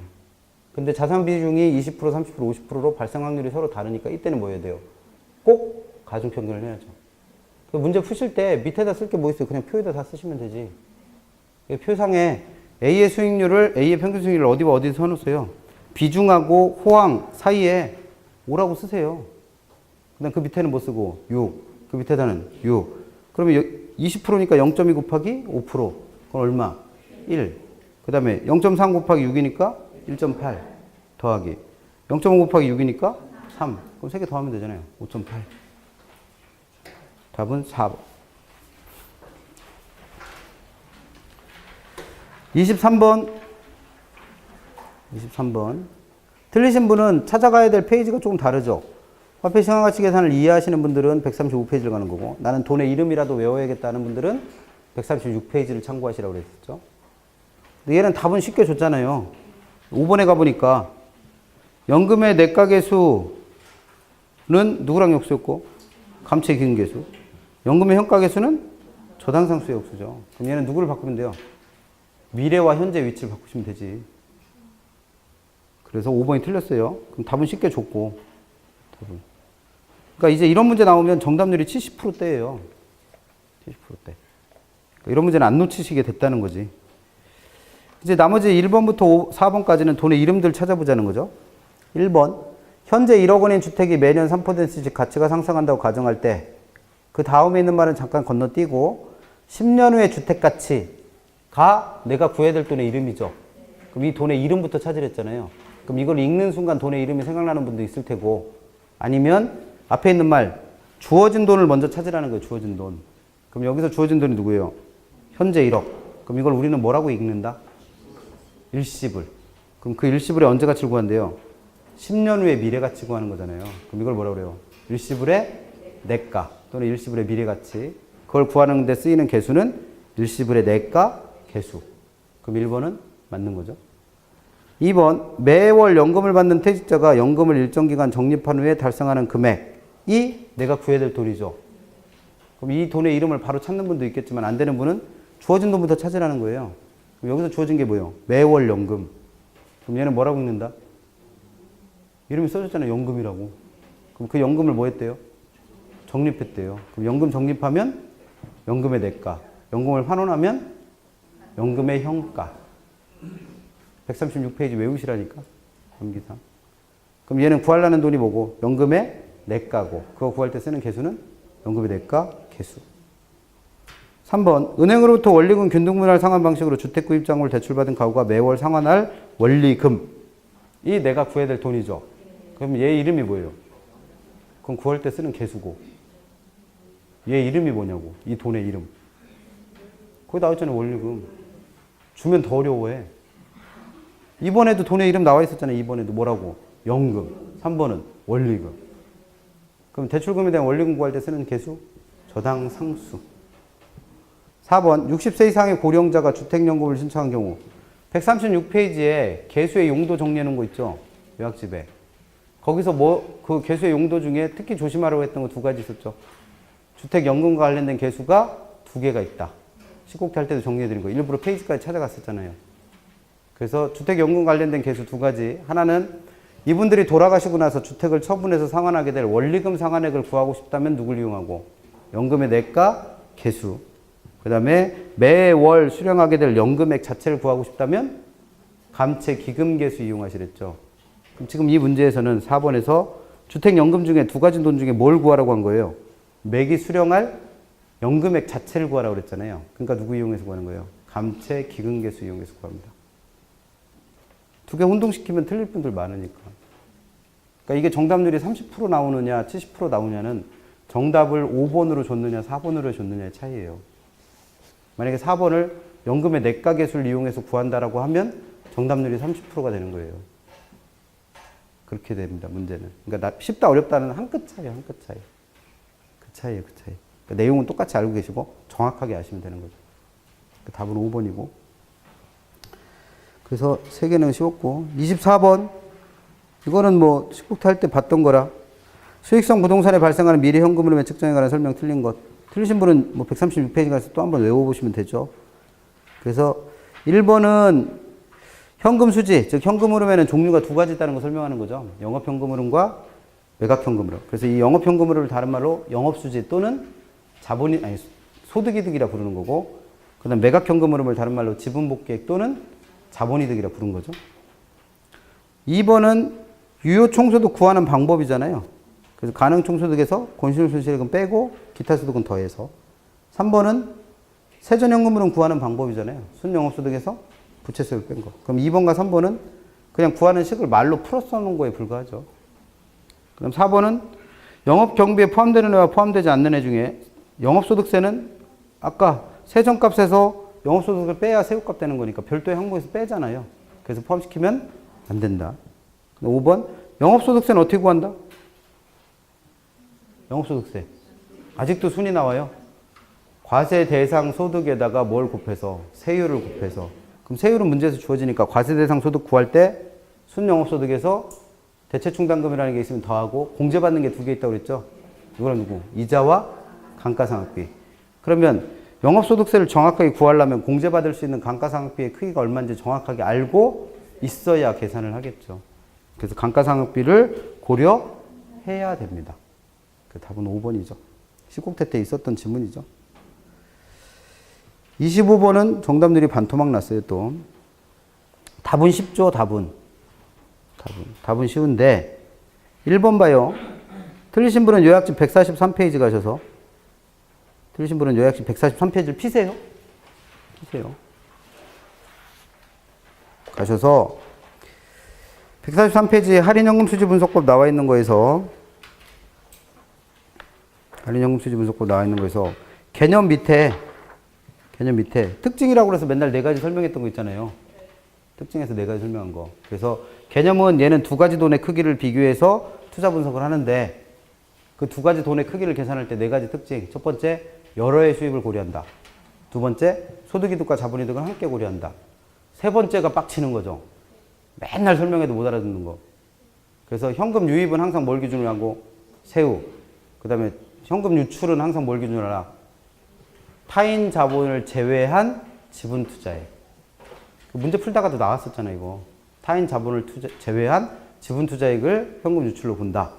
근데 자산 비중이 20%, 30%, 50%로 발생 확률이 서로 다르니까 이때는 뭐 해야 돼요? 꼭 가중평균을 해야죠. 문제 푸실 때 밑에다 쓸 게 뭐 있어요? 그냥 표에다 다 쓰시면 되지. 표상에 A의 평균 수익률을 어디와 어디 써놓으세요? 비중하고 호황 사이에 5라고 쓰세요. 그다음 그 밑에는 뭐 쓰고? 6. 그 밑에다는 6. 그러면 20%니까 0.2 곱하기 5%. 그건 얼마? 1. 그 다음에 0.3 곱하기 6이니까 1.8 더하기 0.5 곱하기 6이니까 3. 그럼 3개 더하면 되잖아요. 5.8. 답은 4번. 23번. 틀리신 분은 찾아가야 될 페이지가 조금 다르죠. 화폐 시간가치 계산을 이해하시는 분들은 135페이지를 가는 거고 나는 돈의 이름이라도 외워야겠다는 분들은 136페이지를 참고하시라고 그랬었죠. 근데 얘는 답은 쉽게 줬잖아요. 5번에 가보니까 연금의 내가계수는 누구랑 역수였고 감채 기금계수. 연금의 현가계수는 저당상수의 역수죠. 그럼 얘는 누구를 바꾸면 돼요? 미래와 현재 위치를 바꾸시면 되지. 그래서 5번이 틀렸어요. 그럼 답은 쉽게 줬고. 그러니까 이제 이런 문제 나오면 정답률이 70%대예요. 70%대. 그러니까 이런 문제는 안 놓치시게 됐다는 거지. 이제 나머지 1번부터 4번까지는 돈의 이름들 찾아보자는 거죠. 1번. 현재 1억 원인 주택이 매년 3%씩 가치가 상승한다고 가정할 때 그 다음에 있는 말은 잠깐 건너뛰고 10년 후의 주택가치가 내가 구해야 될 돈의 이름이죠. 그럼 이 돈의 이름부터 찾으랬잖아요. 그럼 이걸 읽는 순간 돈의 이름이 생각나는 분도 있을 테고, 아니면 앞에 있는 말 주어진 돈을 먼저 찾으라는 거예요. 주어진 돈. 그럼 여기서 주어진 돈이 누구예요? 현재 1억. 그럼 이걸 우리는 뭐라고 읽는다? 일시불. 그럼 그 일시불의 언제 가치를 구한대요? 10년 후에 미래 가치 구하는 거잖아요. 그럼 이걸 뭐라고 그래요? 일시불의 내가 또는 일시불의 미래 가치. 그걸 구하는 데 쓰이는 개수는 일시불의 내가 개수. 그럼 1번은 맞는 거죠. 2번, 매월 연금을 받는 퇴직자가 연금을 일정 기간 적립한 후에 달성하는 금액이 내가 구해야 될 돈이죠. 그럼 이 돈의 이름을 바로 찾는 분도 있겠지만 안 되는 분은 주어진 돈부터 찾으라는 거예요. 그럼 여기서 주어진 게 뭐예요? 매월 연금. 그럼 얘는 뭐라고 읽는다? 이름이 써졌잖아요. 연금이라고. 그럼 그 연금을 뭐 했대요? 적립했대요. 그럼 연금 적립하면 연금의 내가. 연금을 환원하면 연금의 형가. 136페이지 외우시라니까. 암기상. 그럼 얘는 구하려는 돈이 뭐고? 연금의 내가고. 그거 구할 때 쓰는 개수는 연금의 내가 개수. 3번. 은행으로부터 원리금 균등분할 상환 방식으로 주택구입장을 대출받은 가구가 매월 상환할 원리금이 내가 구해야 될 돈이죠. 그럼 얘 이름이 뭐예요? 그럼 구할 때 쓰는 개수고. 얘 이름이 뭐냐고. 이 돈의 이름. 거기 나와있잖아요. 원리금. 주면 더 어려워해. 이번에도 돈의 이름 나와 있었잖아요. 이번에도 뭐라고? 연금. 3번은 원리금. 그럼 대출금에 대한 원리금 구할 때 쓰는 개수? 저당 상수. 4번. 60세 이상의 고령자가 주택연금을 신청한 경우 136페이지에 개수의 용도 정리해 놓은 거 있죠? 요약집에. 거기서 그 개수의 용도 중에 특히 조심하라고 했던 거 2가지 있었죠. 주택연금과 관련된 개수가 2개가 있다. 10곡태 할 때도 정리해 드린 거. 일부러 페이지까지 찾아갔었잖아요. 그래서 주택연금 관련된 개수 2가지. 하나는 이분들이 돌아가시고 나서 주택을 처분해서 상환하게 될 원리금 상환액을 구하고 싶다면 누굴 이용하고? 연금의 내가 개수. 그 다음에 매월 수령하게 될 연금액 자체를 구하고 싶다면 감채 기금 개수 이용하시랬죠. 그럼 지금 이 문제에서는 4번에서 주택연금 중에 2가지 돈 중에 뭘 구하라고 한 거예요? 매기 수령할 연금액 자체를 구하라고 그랬잖아요. 그러니까 누구 이용해서 구하는 거예요? 감채 기금 개수 이용해서 구합니다. 2개 혼동시키면 틀릴 분들 많으니까. 그러니까 이게 정답률이 30% 나오느냐 70% 나오냐는 정답을 5번으로 줬느냐 4번으로 줬느냐의 차이예요. 만약에 4번을 연금의 내가 개수를 이용해서 구한다라고 하면 정답률이 30%가 되는 거예요. 그렇게 됩니다. 문제는. 그러니까 쉽다 어렵다는 한 끗 차이예요. 한 끗 차이. 그 차이예요. 그 차이. 그러니까 내용은 똑같이 알고 계시고 정확하게 아시면 되는 거죠. 답은 5번이고. 그래서 3개는 쉬웠고. 24번. 이거는 뭐 10국태 할 때 봤던 거라. 수익성 부동산에 발생하는 미래 현금 흐름의 측정에 관한 설명 틀린 것. 틀리신 분은 뭐 136페이지 가서 또 한번 외워보시면 되죠. 그래서 1번은 현금 수지, 즉 현금 흐름에는 종류가 2가지 있다는 거 설명하는 거죠. 영업 현금 흐름과 매각 현금 흐름. 그래서 이 영업 현금 흐름을 다른 말로 영업 수지 또는 소득이득이라 부르는 거고, 그다음 매각 현금 흐름을 다른 말로 지분 복귀액 또는 자본이득이라 부르는 거죠. 2번은 유효 총소득 구하는 방법이잖아요. 그래서 가능 총소득에서 권실 손실액은 빼고 기타 소득은 더해서. 3번은 세전현금으로는 구하는 방법이잖아요. 순영업소득에서 부채세율 뺀 거. 그럼 2번과 3번은 그냥 구하는 식을 말로 풀어 써놓은 거에 불과하죠. 그럼 4번은 영업경비에 포함되는 애와 포함되지 않는 애 중에 영업소득세는 아까 세전값에서 영업소득을 빼야 세후값 되는 거니까 별도의 항목에서 빼잖아요. 그래서 포함시키면 안 된다. 5번 영업소득세는 어떻게 구한다? 영업소득세. 아직도 순위 나와요. 과세 대상 소득에다가 뭘 곱해서? 세율을 곱해서. 그럼 세율은 문제에서 주어지니까 과세 대상 소득 구할 때 순영업소득에서 대체충당금이라는 게 있으면 더하고 공제받는 게 2개 있다고 그랬죠? 이거는 누구? 이자와 감가상각비. 그러면 영업소득세를 정확하게 구하려면 공제받을 수 있는 감가상각비의 크기가 얼마인지 정확하게 알고 있어야 계산을 하겠죠. 그래서 감가상각비를 고려해야 됩니다. 그 답은 5번이죠. 10국태 때 있었던 지문이죠. 25번은 정답률이 반토막 났어요, 또. 답은 쉽죠, 답은 쉬운데, 1번 봐요. 틀리신 분은 요약집 143페이지 가셔서, 틀리신 분은 요약식 143페이지를 피세요. 피세요. 가셔서 143페이지에 할인연금 수지 분석법 나와 있는 거에서 할인연금 수지 분석법 나와 있는 거에서 개념 밑에 특징이라고 해서 맨날 네 가지 설명했던 거 있잖아요. 특징에서 네 가지 설명한 거. 그래서 개념은 얘는 두 가지 돈의 크기를 비교해서 투자 분석을 하는데 그 두 가지 돈의 크기를 계산할 때 네 가지 특징. 첫 번째, 여러 해 수입을 고려한다. 두 번째, 소득이득과 자본이득을 함께 고려한다. 세 번째가 빡치는 거죠. 맨날 설명해도 못 알아듣는 거. 그래서 현금 유입은 항상 뭘 기준으로 하고 세후. 그 다음에 현금 유출은 항상 뭘 기준으로 하라. 타인 자본을 제외한 지분 투자액. 문제 풀다가도 나왔었잖아요, 이거. 타인 자본을 제외한 지분 투자액을 현금 유출로 본다.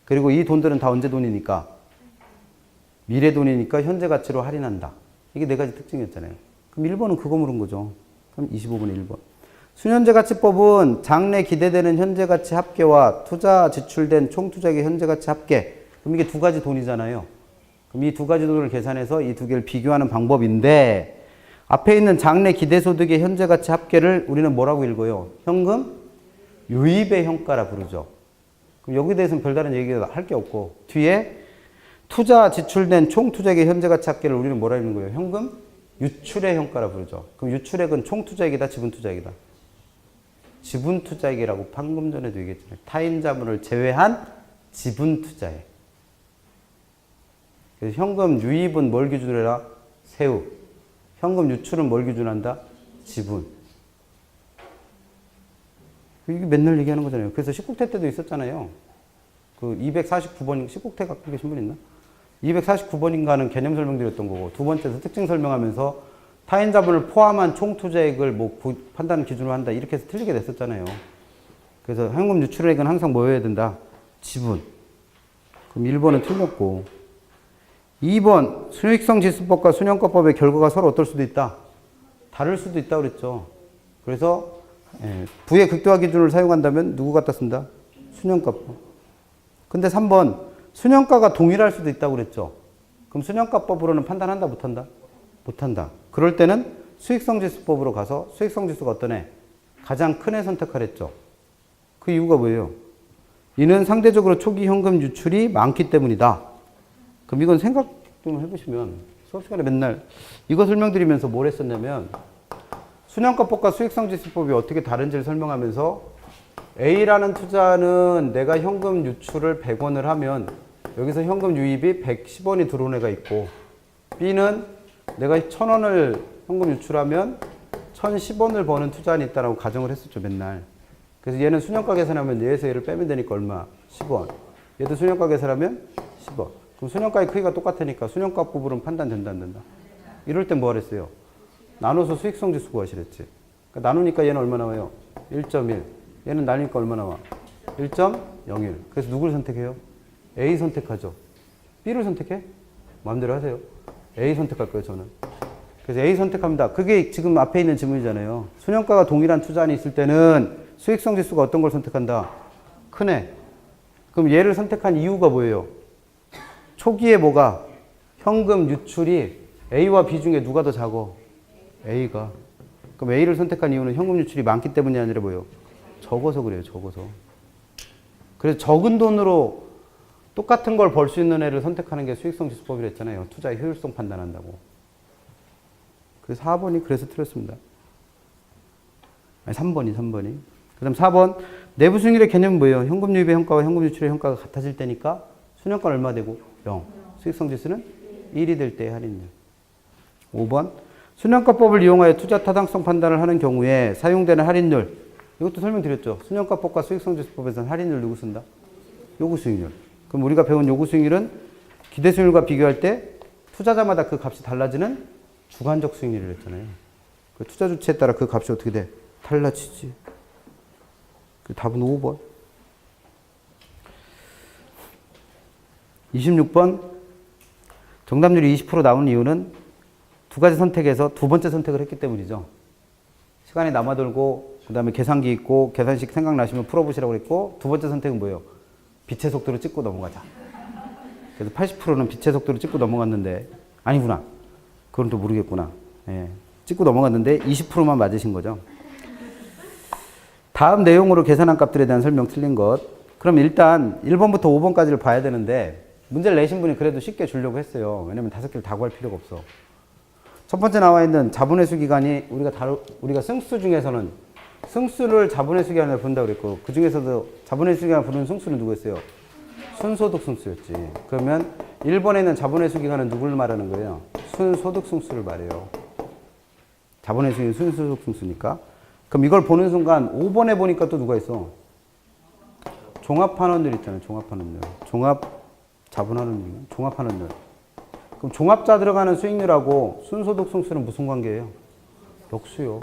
그리고 이 돈들은 다 언제 돈이니까? 미래 돈이니까 현재 가치로 할인한다. 이게 네 가지 특징이었잖아요. 그럼 1번은 그거 물은 거죠. 그럼 25분의 1번. 순현재 가치법은 장래 기대되는 현재 가치 합계와 투자 지출된 총 투자액의 현재 가치 합계. 그럼 이게 두 가지 돈이잖아요. 그럼 이 두 가지 돈을 계산해서 이 두 개를 비교하는 방법인데 앞에 있는 장래 기대소득의 현재 가치 합계를 우리는 뭐라고 읽어요? 현금 유입의 현가라 부르죠. 그럼 여기에 대해서는 별다른 얘기가 할 게 없고 뒤에 투자 지출된 총 투자액의 현재 가치 합계를 우리는 뭐라 읽는 거예요? 현금 유출의 현가라 부르죠. 그럼 유출액은 총 투자액이다, 지분 투자액이다? 지분 투자액이라고 방금 전에도 얘기했잖아요. 타인 자본을 제외한 지분 투자액. 그래서 현금 유입은 뭘 기준으로 해라? 세후. 현금 유출은 뭘 기준한다? 지분. 이게 맨날 얘기하는 거잖아요. 그래서 19태 때도 있었잖아요. 그 249번, 19태 갖고 계신 분 있나? 249번인가는 개념 설명드렸던 거고, 두 번째에서 특징 설명하면서 타인 자본을 포함한 총 투자액을 뭐 판단 기준으로 한다. 이렇게 해서 틀리게 됐었잖아요. 그래서 현금 유출액은 항상 뭐여야 된다? 지분. 그럼 1번은 틀렸고, 2번, 수익성 지수법과 순현가법의 결과가 서로 어떨 수도 있다? 다를 수도 있다고 그랬죠. 그래서 부의 극대화 기준을 사용한다면 누구 갖다 쓴다? 순현가법. 근데 3번, 순현가가 동일할 수도 있다고 그랬죠. 그럼 순현가법으로는 판단한다, 못한다? 못한다. 그럴 때는 수익성 지수법으로 가서 수익성 지수가 어떤 애? 가장 큰 애 선택하랬죠. 그 이유가 뭐예요? 이는 상대적으로 초기 현금 유출이 많기 때문이다. 그럼 이건 생각 좀 해보시면 수업 시간에 맨날 이거 설명드리면서 뭘 했었냐면 순현가법과 수익성지수법이 어떻게 다른지를 설명하면서 A라는 투자는 내가 현금 유출을 100원을 하면 여기서 현금 유입이 110원이 들어온 애가 있고 B는 내가 1000원을 현금 유출하면 1010원을 버는 투자안이 있다라고 가정을 했었죠, 맨날. 그래서 얘는 순현가 계산하면 얘에서 얘를 빼면 되니까 얼마? 10원. 얘도 순현가 계산하면 10원. 그럼 순현가의 크기가 똑같으니까 순현가 부분은 판단된다, 안 된다? 이럴 땐 뭐 하랬어요? 나눠서 수익성 지수 구하시랬지. 그러니까 나누니까 얘는 얼마 나와요? 1.1. 얘는 나누니까 얼마 나와? 1.01. 그래서 누구를 선택해요? A 선택하죠. B를 선택해? 마음대로 하세요. A 선택할 거예요, 저는. 그래서 A 선택합니다. 그게 지금 앞에 있는 질문이잖아요. 순현가가 동일한 투자안이 있을 때는 수익성 지수가 어떤 걸 선택한다? 큰 애. 그럼 얘를 선택한 이유가 뭐예요? 초기에 뭐가? 현금 유출이 A와 B 중에 누가 더 작어? A가. 그럼 A를 선택한 이유는 현금 유출이 많기 때문이 아니라 뭐예요? 적어서 그래요, 적어서. 그래서 적은 돈으로 똑같은 걸 벌 수 있는 애를 선택하는 게 수익성 지수법이라 했잖아요. 투자의 효율성 판단한다고. 그래서 4번이 그래서 틀렸습니다. 아니, 3번이. 그 다음 4번. 내부 수익률의 개념은 뭐예요? 현금 유입의 현가와 현금 유출의 현가가 같아질 때니까 순현가는 얼마 되고? 0. 수익성 지수는 1이 될 때의 할인율. 5번. 순현가법을 이용하여 투자 타당성 판단을 하는 경우에 사용되는 할인율. 이것도 설명드렸죠. 순현가법과 수익성 지수법에서는 할인율 누구 쓴다? 요구 수익률. 그럼 우리가 배운 요구 수익률은 기대 수익률과 비교할 때 투자자마다 그 값이 달라지는 주관적 수익률이라 했잖아요. 그 투자 주체에 따라 그 값이 어떻게 돼? 달라지지. 그 답은 5번. 26번. 정답률이 20% 나온 이유는 두 가지 선택에서 두 번째 선택을 했기 때문이죠. 시간이 남아돌고 그 다음에 계산기 있고 계산식 생각나시면 풀어보시라고 그랬고 두 번째 선택은 뭐예요? 빛의 속도로 찍고 넘어가자. 그래서 80%는 빛의 속도로 찍고 넘어갔는데 아니구나. 그건 또 모르겠구나. 예. 찍고 넘어갔는데 20%만 맞으신 거죠. 다음 내용으로 계산한 값들에 대한 설명 틀린 것. 그럼 일단 1번부터 5번까지를 봐야 되는데 문제를 내신 분이 그래도 쉽게 주려고 했어요. 왜냐면 5개를 다 구할 필요가 없어. 첫 번째 나와 있는 자본회수 기간이 우리가 승수 중에서는 승수를 자본회수 기간에 본다고 그랬고 그 중에서도 자본회수 기간을 부르는 승수는 누구였어요? 순소득 승수였지. 그러면 1번에 있는 자본회수 기간은 누구를 말하는 거예요? 순소득 승수를 말해요. 자본회수 기간은 순소득 승수니까. 그럼 이걸 보는 순간 5번에 보니까 또 누가 있어? 종합환원율 있잖아요. 종합환원율. 자본환원율. 종합환원율. 그럼 종합자 들어가는 수익률하고 순소득 승수는 무슨 관계예요? 역수요.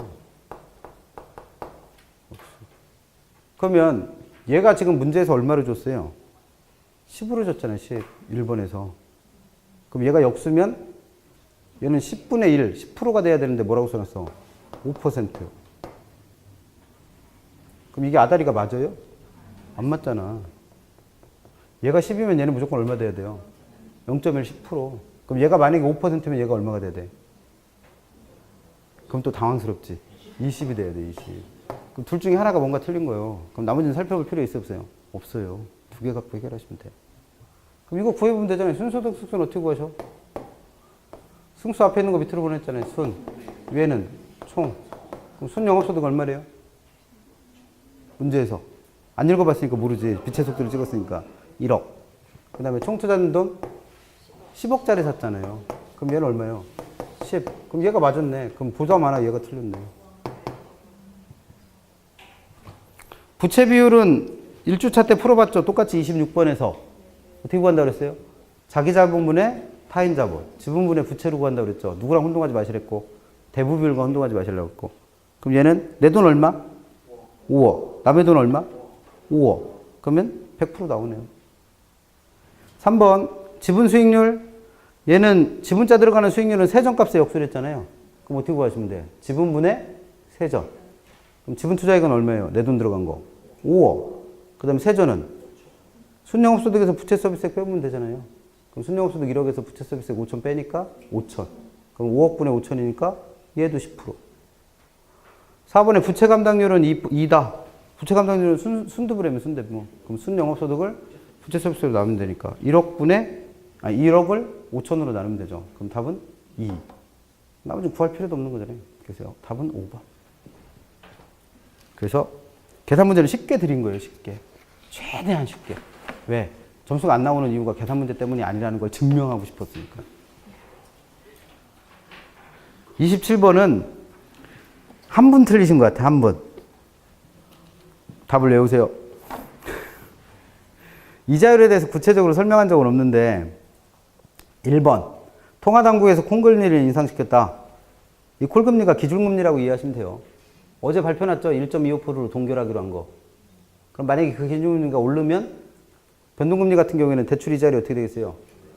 역수. 그러면 얘가 지금 문제에서 얼마를 줬어요? 10으로 줬잖아요. 10. 1번에서. 그럼 얘가 역수면 얘는 10분의 1, 10%가 돼야 되는데 뭐라고 써놨어? 5%. 그럼 이게 아다리가 맞아요? 안 맞잖아. 얘가 10이면 얘는 무조건 얼마 돼야 돼요? 0.1, 10%. 그럼 얘가 만약에 5%면 얘가 얼마가 돼야 돼? 그럼 또 당황스럽지. 20이 돼야 돼, 20. 그럼 둘 중에 하나가 뭔가 틀린 거예요. 그럼 나머지는 살펴볼 필요 있어 없어요? 없어요. 두 개 갖고 해결하시면 돼. 그럼 이거 구해보면 되잖아요. 순소득 승수는 어떻게 구하셔? 승수 앞에 있는 거 밑으로 보냈잖아요. 순. 위에는 총. 그럼 순 영업소득 얼마래요? 문제에서. 안 읽어봤으니까 모르지. 빛의 속도를 찍었으니까. 1억. 그 다음에 총 투자는 돈? 10억짜리 샀잖아요. 그럼 얘는 얼마예요? 10. 그럼 얘가 맞았네. 그럼 보자 마나 얘가 틀렸네. 부채 비율은 1주차 때 풀어봤죠. 똑같이 26번에서. 어떻게 구한다고 그랬어요? 자기 자본분의 타인 자본. 지분분의 부채로 구한다고 그랬죠. 누구랑 혼동하지 마시랬고. 대부 비율과 혼동하지 마시려고 했고. 그럼 얘는 내 돈 얼마? 5억. 남의 돈 얼마? 5억. 그러면 100% 나오네요. 3번 지분 수익률. 얘는 지분자 들어가는 수익률은 세전값에 역수를 했잖아요. 그럼 어떻게 구하시면 돼요? 지분분의 세전. 그럼 지분 투자액은 얼마예요? 내 돈 들어간 거. 5억. 그 다음에 세전은 순영업소득에서 부채 서비스액 빼면 되잖아요. 그럼 순영업소득 1억에서 부채 서비스액 5천 빼니까 5천. 그럼 5억분의 5천이니까 얘도 10%. 4번에 부채 감당률은 2다. 부채 감당률은 순두부라면 순대부. 그럼 순영업소득을 부채 서비스로 나누면 되니까 1억을 5천으로 나누면 되죠. 그럼 답은 2. 나머지는 구할 필요도 없는 거잖아요. 그래서 답은 5번. 그래서 계산 문제는 쉽게 드린 거예요. 쉽게. 최대한 쉽게. 왜? 점수가 안 나오는 이유가 계산 문제 때문이 아니라는 걸 증명하고 싶었으니까. 27번은 한 분 틀리신 것 같아요. 한 분. 답을 외우세요. 이자율에 대해서 구체적으로 설명한 적은 없는데 1번 통화당국에서 콩금리를 인상시켰다. 이 콜금리가 기준금리라고 이해하시면 돼요. 어제 발표났죠? 1.25%로 동결하기로 한 거. 그럼 만약에 그 기준금리가 오르면 변동금리 같은 경우에는 대출 이자율이 어떻게 되겠어요?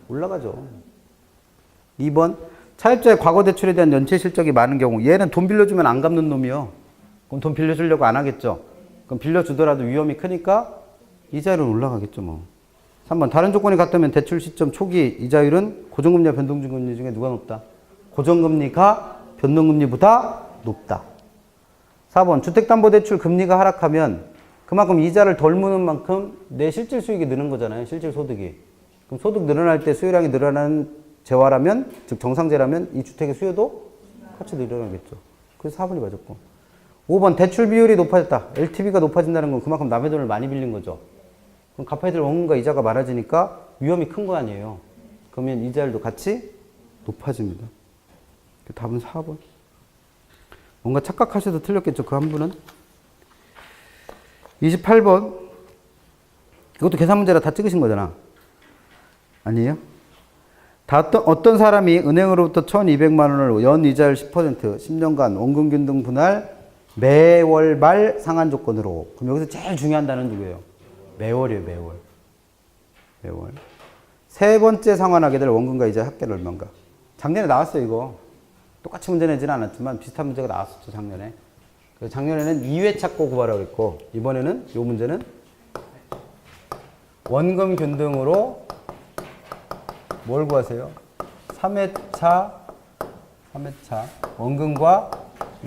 올라가죠. 2번 차입자의 과거 대출에 대한 연체 실적이 많은 경우 얘는 돈 빌려주면 안 갚는 놈이요. 그럼 돈 빌려주려고 안 하겠죠. 그럼 빌려주더라도 위험이 크니까 이자율은 올라가겠죠. 뭐. 3번 다른 조건이 같다면 대출 시점 초기 이자율은 고정금리와 변동금리 중에 누가 높다? 고정금리가 변동금리보다 높다. 4번 주택담보대출 금리가 하락하면 그만큼 이자를 덜 무는 만큼 내 실질 수익이 느는 거잖아요. 실질 소득이. 그럼 소득 늘어날 때 수요량이 늘어나는 재화라면, 즉 정상재라면 이 주택의 수요도 같이 늘어나겠죠. 그래서 4번이 맞았고. 5번 대출 비율이 높아졌다. LTV가 높아진다는 건 그만큼 남의 돈을 많이 빌린 거죠. 그럼 갚아야 될 원금과 이자가 많아지니까 위험이 큰 거 아니에요. 그러면 이자율도 같이 높아집니다. 답은 4번. 뭔가 착각하셔도 틀렸겠죠. 그 한 분은. 28번. 이것도 계산 문제라 다 찍으신 거잖아. 아니에요? 어떤 사람이 은행으로부터 1,200만 원을 연 이자율 10%, 10년간 원금 균등 분할 매월 말 상한 조건으로. 그럼 여기서 제일 중요한 단어는 누구예요? 매월이에요, 매월. 매월. 세 번째 상환하게 될 원금과 이자 합계는 얼마인가? 작년에 나왔어요, 이거. 똑같이 문제 내지는 않았지만 비슷한 문제가 나왔었죠, 작년에. 그래서 작년에는 2회 찾고 구하라고 했고, 이번에는 이 문제는 원금 균등으로 뭘 구하세요? 3회차 원금과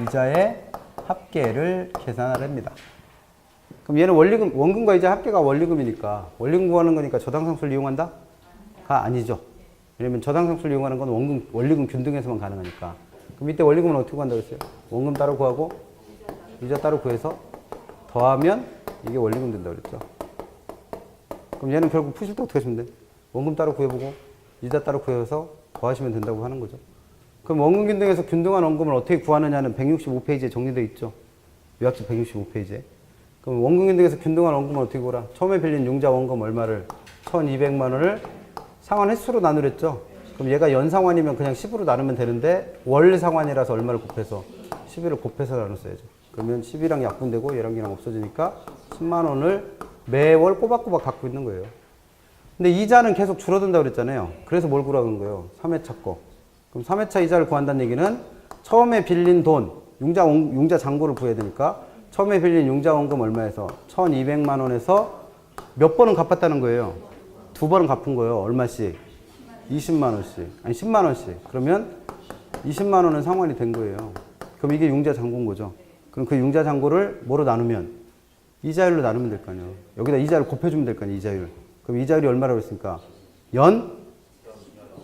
이자의 합계를 계산하랍니다. 그럼 얘는 원금과 이자 합계가 원리금이니까 원리금 구하는 거니까 저당상수를 이용한다? 가 아니죠. 왜냐면 저당상수를 이용하는 건 원리금 균등에서만 가능하니까. 그럼 이때 원리금은 어떻게 구한다고 했어요? 원금 따로 구하고 이자 따로 구해서 더하면 이게 원리금 된다고 그랬죠. 그럼 얘는 결국 푸실 때 어떻게 하시면 돼? 원금 따로 구해보고 이자 따로 구해서 더하시면 된다고 하는 거죠. 그럼 원금 균등에서 균등한 원금을 어떻게 구하느냐는 165페이지에 정리되어 있죠. 요약집 165페이지에. 그럼 원금 균등에서 균등한 원금을 어떻게 구하라? 처음에 빌린 융자 원금 얼마를? 1200만 원을 상환 횟수로 나누랬죠. 그럼 얘가 연상환이면 그냥 10으로 나누면 되는데 월 상환이라서 얼마를 곱해서? 11을 곱해서 나눴어야죠. 그러면 10이랑 약분되고 얘랑 없어지니까 10만 원을 매월 꼬박꼬박 갖고 있는 거예요. 근데 이자는 계속 줄어든다고 그랬잖아요. 그래서 뭘 구라는 거예요? 3회차 거. 그럼 3회차 이자를 구한다는 얘기는 처음에 빌린 돈, 융자 잔고를 구해야 되니까 처음에 빌린 융자 원금 얼마에서? 1200만 원에서 몇 번은 갚았다는 거예요. 2번은 갚은 거예요. 얼마씩? 20만 원씩. 아니 10만 원씩. 그러면 20만 원은 상환이 된 거예요. 그럼 이게 융자 잔고인 거죠. 그럼 그 융자 잔고를 뭐로 나누면? 이자율로 나누면 될 거 아니에요. 여기다 이자를 곱해주면 될 거 아니에요. 이자율. 그럼 이자율이 얼마라고 했으니까? 연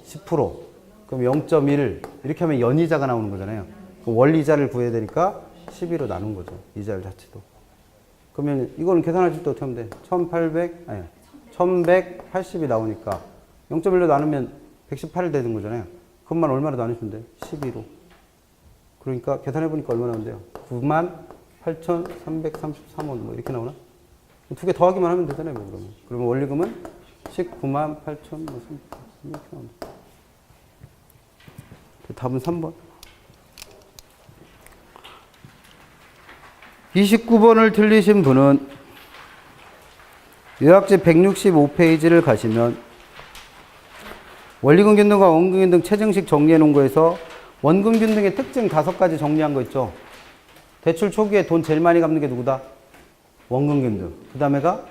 10%. 그럼 0.1. 이렇게 하면 연이자가 나오는 거잖아요. 그럼 월이자를 구해야 되니까 12로 나눈 거죠. 이자율 자체도. 그러면 이거는 계산하실 때 어떻게 하면 돼? 1180이 나오니까 0.1로 나누면 118이 되는 거잖아요. 그것만 얼마로 나누시면 돼? 12로. 그러니까 계산해보니까 얼마 나온대요? 98,333원 뭐 이렇게 나오나? 두 개 더하기만 하면 되잖아요. 뭐 그러면. 그러면 원리금은 198,000 뭐 이렇게 나온다. 답은 3번. 29번을 틀리신 분은 요약집 165페이지를 가시면 원리금 균등과 원금 균등 체증식 정리해 놓은 거에서 원금 균등의 특징 5가지 정리한 거 있죠. 대출 초기에 돈 제일 많이 갚는 게 누구다? 원금 균등. 그 다음에가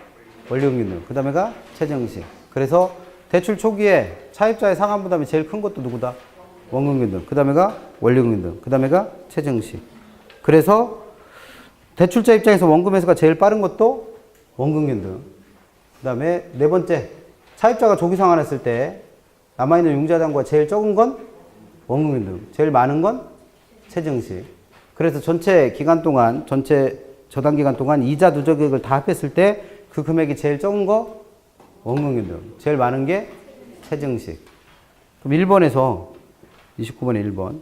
원리금 균등. 그 다음에가 체증식. 그래서 대출 초기에 차입자의 상환 부담이 제일 큰 것도 누구다? 원금 균등. 그 다음에가 원리금 균등. 그 다음에가 체증식. 그래서 대출자 입장에서 원금 회수가 제일 빠른 것도 원금 균등. 그 다음에 네 번째, 차입자가 조기 상환했을 때 남아있는 융자 잔고가 제일 적은 건 원금 균등. 제일 많은 건 체증식. 그래서 전체 기간 동안, 전체 저당 기간 동안 이자 누적액을 다 합했을 때 그 금액이 제일 적은 거 원금 균등. 제일 많은 게 체증식. 그럼 1번에서 29번에 1번.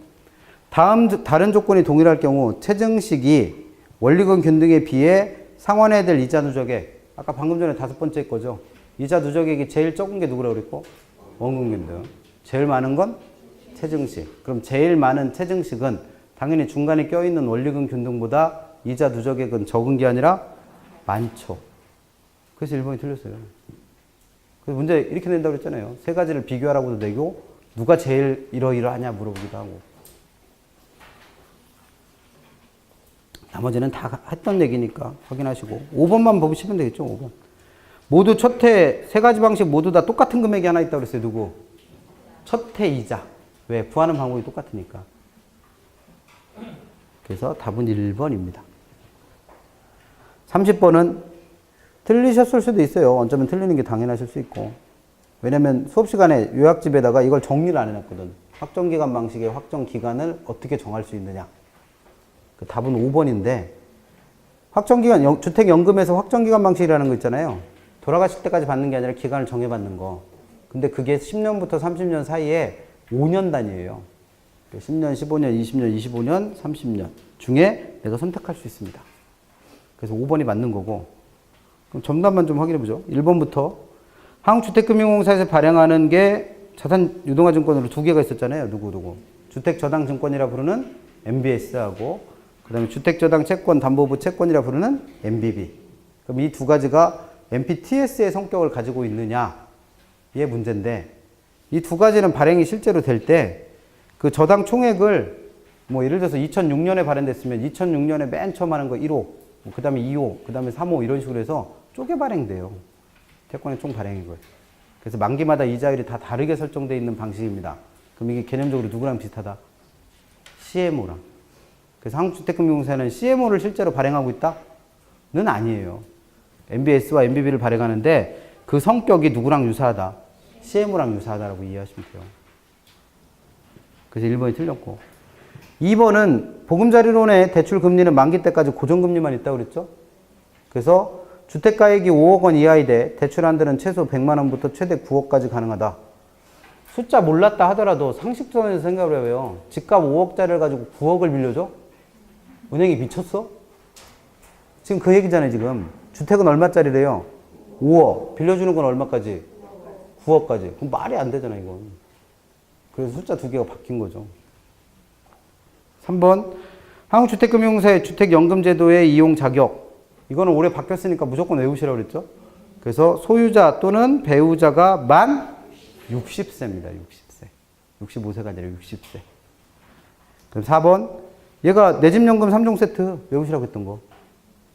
다른 조건이 동일할 경우 체증식이 원리금 균등에 비해 상환해야 될 이자 누적액. 아까 방금 전에 5번째 거죠. 이자 누적액이 제일 적은 게 누구라고 그랬고? 원금 균등. 제일 많은 건 체증식. 그럼 제일 많은 체증식은 당연히 중간에 껴있는 원리금 균등보다 이자 누적액은 적은 게 아니라 많죠. 그래서 1번이 틀렸어요. 그래서 문제 이렇게 낸다고 그랬잖아요. 세 가지를 비교하라고도 내고 누가 제일 이러이러하냐 물어보기도 하고. 나머지는 다 했던 얘기니까 확인하시고 5번만 보시면 되겠죠. 5번. 모두 첫해 세 가지 방식 모두 다 똑같은 금액이 하나 있다고 그랬어요. 누구? 첫해 이자. 왜? 구하는 방법이 똑같으니까. 그래서 답은 1번입니다. 30번은 틀리셨을 수도 있어요. 어쩌면 틀리는 게 당연하실 수 있고. 왜냐면 수업 시간에 요약집에다가 이걸 정리를 안 해놨거든. 확정기간 방식의 확정기간을 어떻게 정할 수 있느냐. 그 답은 5번인데 확정기간, 주택연금에서 확정기간 방식이라는 거 있잖아요. 돌아가실 때까지 받는 게 아니라 기간을 정해받는 거. 근데 그게 10년부터 30년 사이에 5년 단위예요. 10년, 15년, 20년, 25년, 30년 중에 내가 선택할 수 있습니다. 그래서 5번이 맞는 거고. 그럼 정답만 좀 확인해 보죠. 1번부터 한국주택금융공사에서 발행하는 게 자산유동화증권으로 두 개가 있었잖아요. 누구. 주택저당증권이라 부르는 MBS하고 그 다음에 주택저당채권, 담보부 채권이라 부르는 MBB. 그럼 이 두 가지가 MPTS의 성격을 가지고 있느냐의 문제인데 이 두 가지는 발행이 실제로 될 때 그 저당 총액을 뭐 예를 들어서 2006년에 발행됐으면 2006년에 맨 처음 하는 거 1호, 그 다음에 2호, 그 다음에 3호 이런 식으로 해서 쪼개 발행돼요. 채권의 총 발행인 거예요. 그래서 만기마다 이자율이 다 다르게 설정되어 있는 방식입니다. 그럼 그럼 이게 개념적으로 누구랑 비슷하다? CMO랑. 그래서 한국주택금융공사는 CMO를 실제로 발행하고 있다? 는 아니에요. MBS와 MBB를 발행하는데 그 성격이 누구랑 유사하다? CMO랑 유사하다라고 이해하시면 돼요. 그래서 1번이 틀렸고. 2번은 보금자리론의 대출 금리는 만기 때까지 고정금리만 있다고 그랬죠? 그래서 주택가액이 5억 원 이하이되 대출한들은 최소 100만 원부터 최대 9억까지 가능하다. 숫자 몰랐다 하더라도 상식선에서 생각을 해요. 집값 5억짜리를 가지고 9억을 빌려줘? 은행이 미쳤어? 지금 그 얘기잖아요, 지금. 주택은 얼마짜리래요? 5억. 빌려주는 건 얼마까지? 9억까지. 그럼 말이 안 되잖아, 이건. 그래서 숫자 두 개가 바뀐 거죠. 3번. 한국주택금융공사의 주택연금제도의 이용 자격. 이거는 올해 바뀌었으니까 무조건 외우시라고 그랬죠? 그래서 소유자 또는 배우자가 만 60세입니다. 60세. 65세가 아니라 60세. 그럼 4번. 얘가 내 집 연금 3종 세트 외우시라고 했던 거.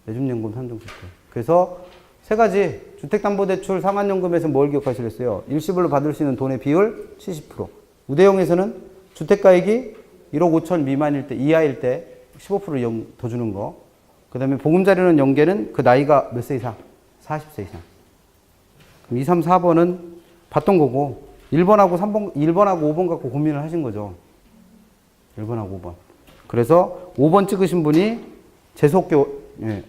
내 집 연금 3종 세트. 그래서 세 가지. 주택담보대출 상환연금에서 뭘 기억하시겠어요? 일시불로 받을 수 있는 돈의 비율 70%. 우대형에서는 주택가액이 1억 5천 미만일 때, 이하일 때 15% 더 주는 거. 그 다음에 보금자리론 연계는 그 나이가 몇 세 이상? 40세 이상. 그럼 2, 3, 4번은 봤던 거고, 1번하고 5번 갖고 고민을 하신 거죠. 1번하고 5번. 그래서 5번 찍으신 분이 예,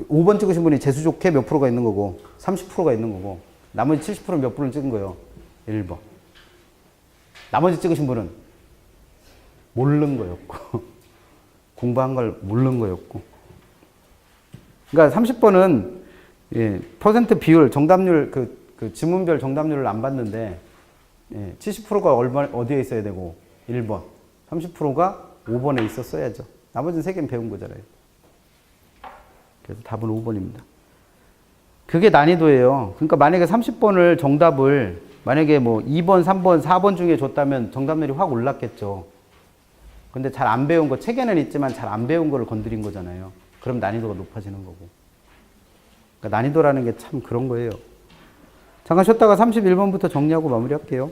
5번 찍으신 분이 재수 좋게 몇 프로가 있는 거고, 30%가 있는 거고, 나머지 70%는 몇 분을 찍은 거예요? 1번. 나머지 찍으신 분은 모르는 거였고, 공부한 걸 모르는 거였고. 그러니까 30번은, 예, 퍼센트 비율, 정답률, 그 지문별 정답률을 안 봤는데, 예, 70%가 어디에 있어야 되고, 1번. 30%가 5번에 있었어야죠. 나머지는 3개는 배운 거잖아요. 그래서 답은 5번입니다. 그게 난이도예요. 그러니까 만약에 30번을 정답을 만약에 뭐 2번, 3번, 4번 중에 줬다면 정답률이 확 올랐겠죠. 근데 잘 안 배운 거, 책에는 있지만 잘 안 배운 거를 건드린 거잖아요. 그럼 난이도가 높아지는 거고. 그러니까 난이도라는 게 참 그런 거예요. 잠깐 쉬었다가 31번부터 정리하고 마무리할게요.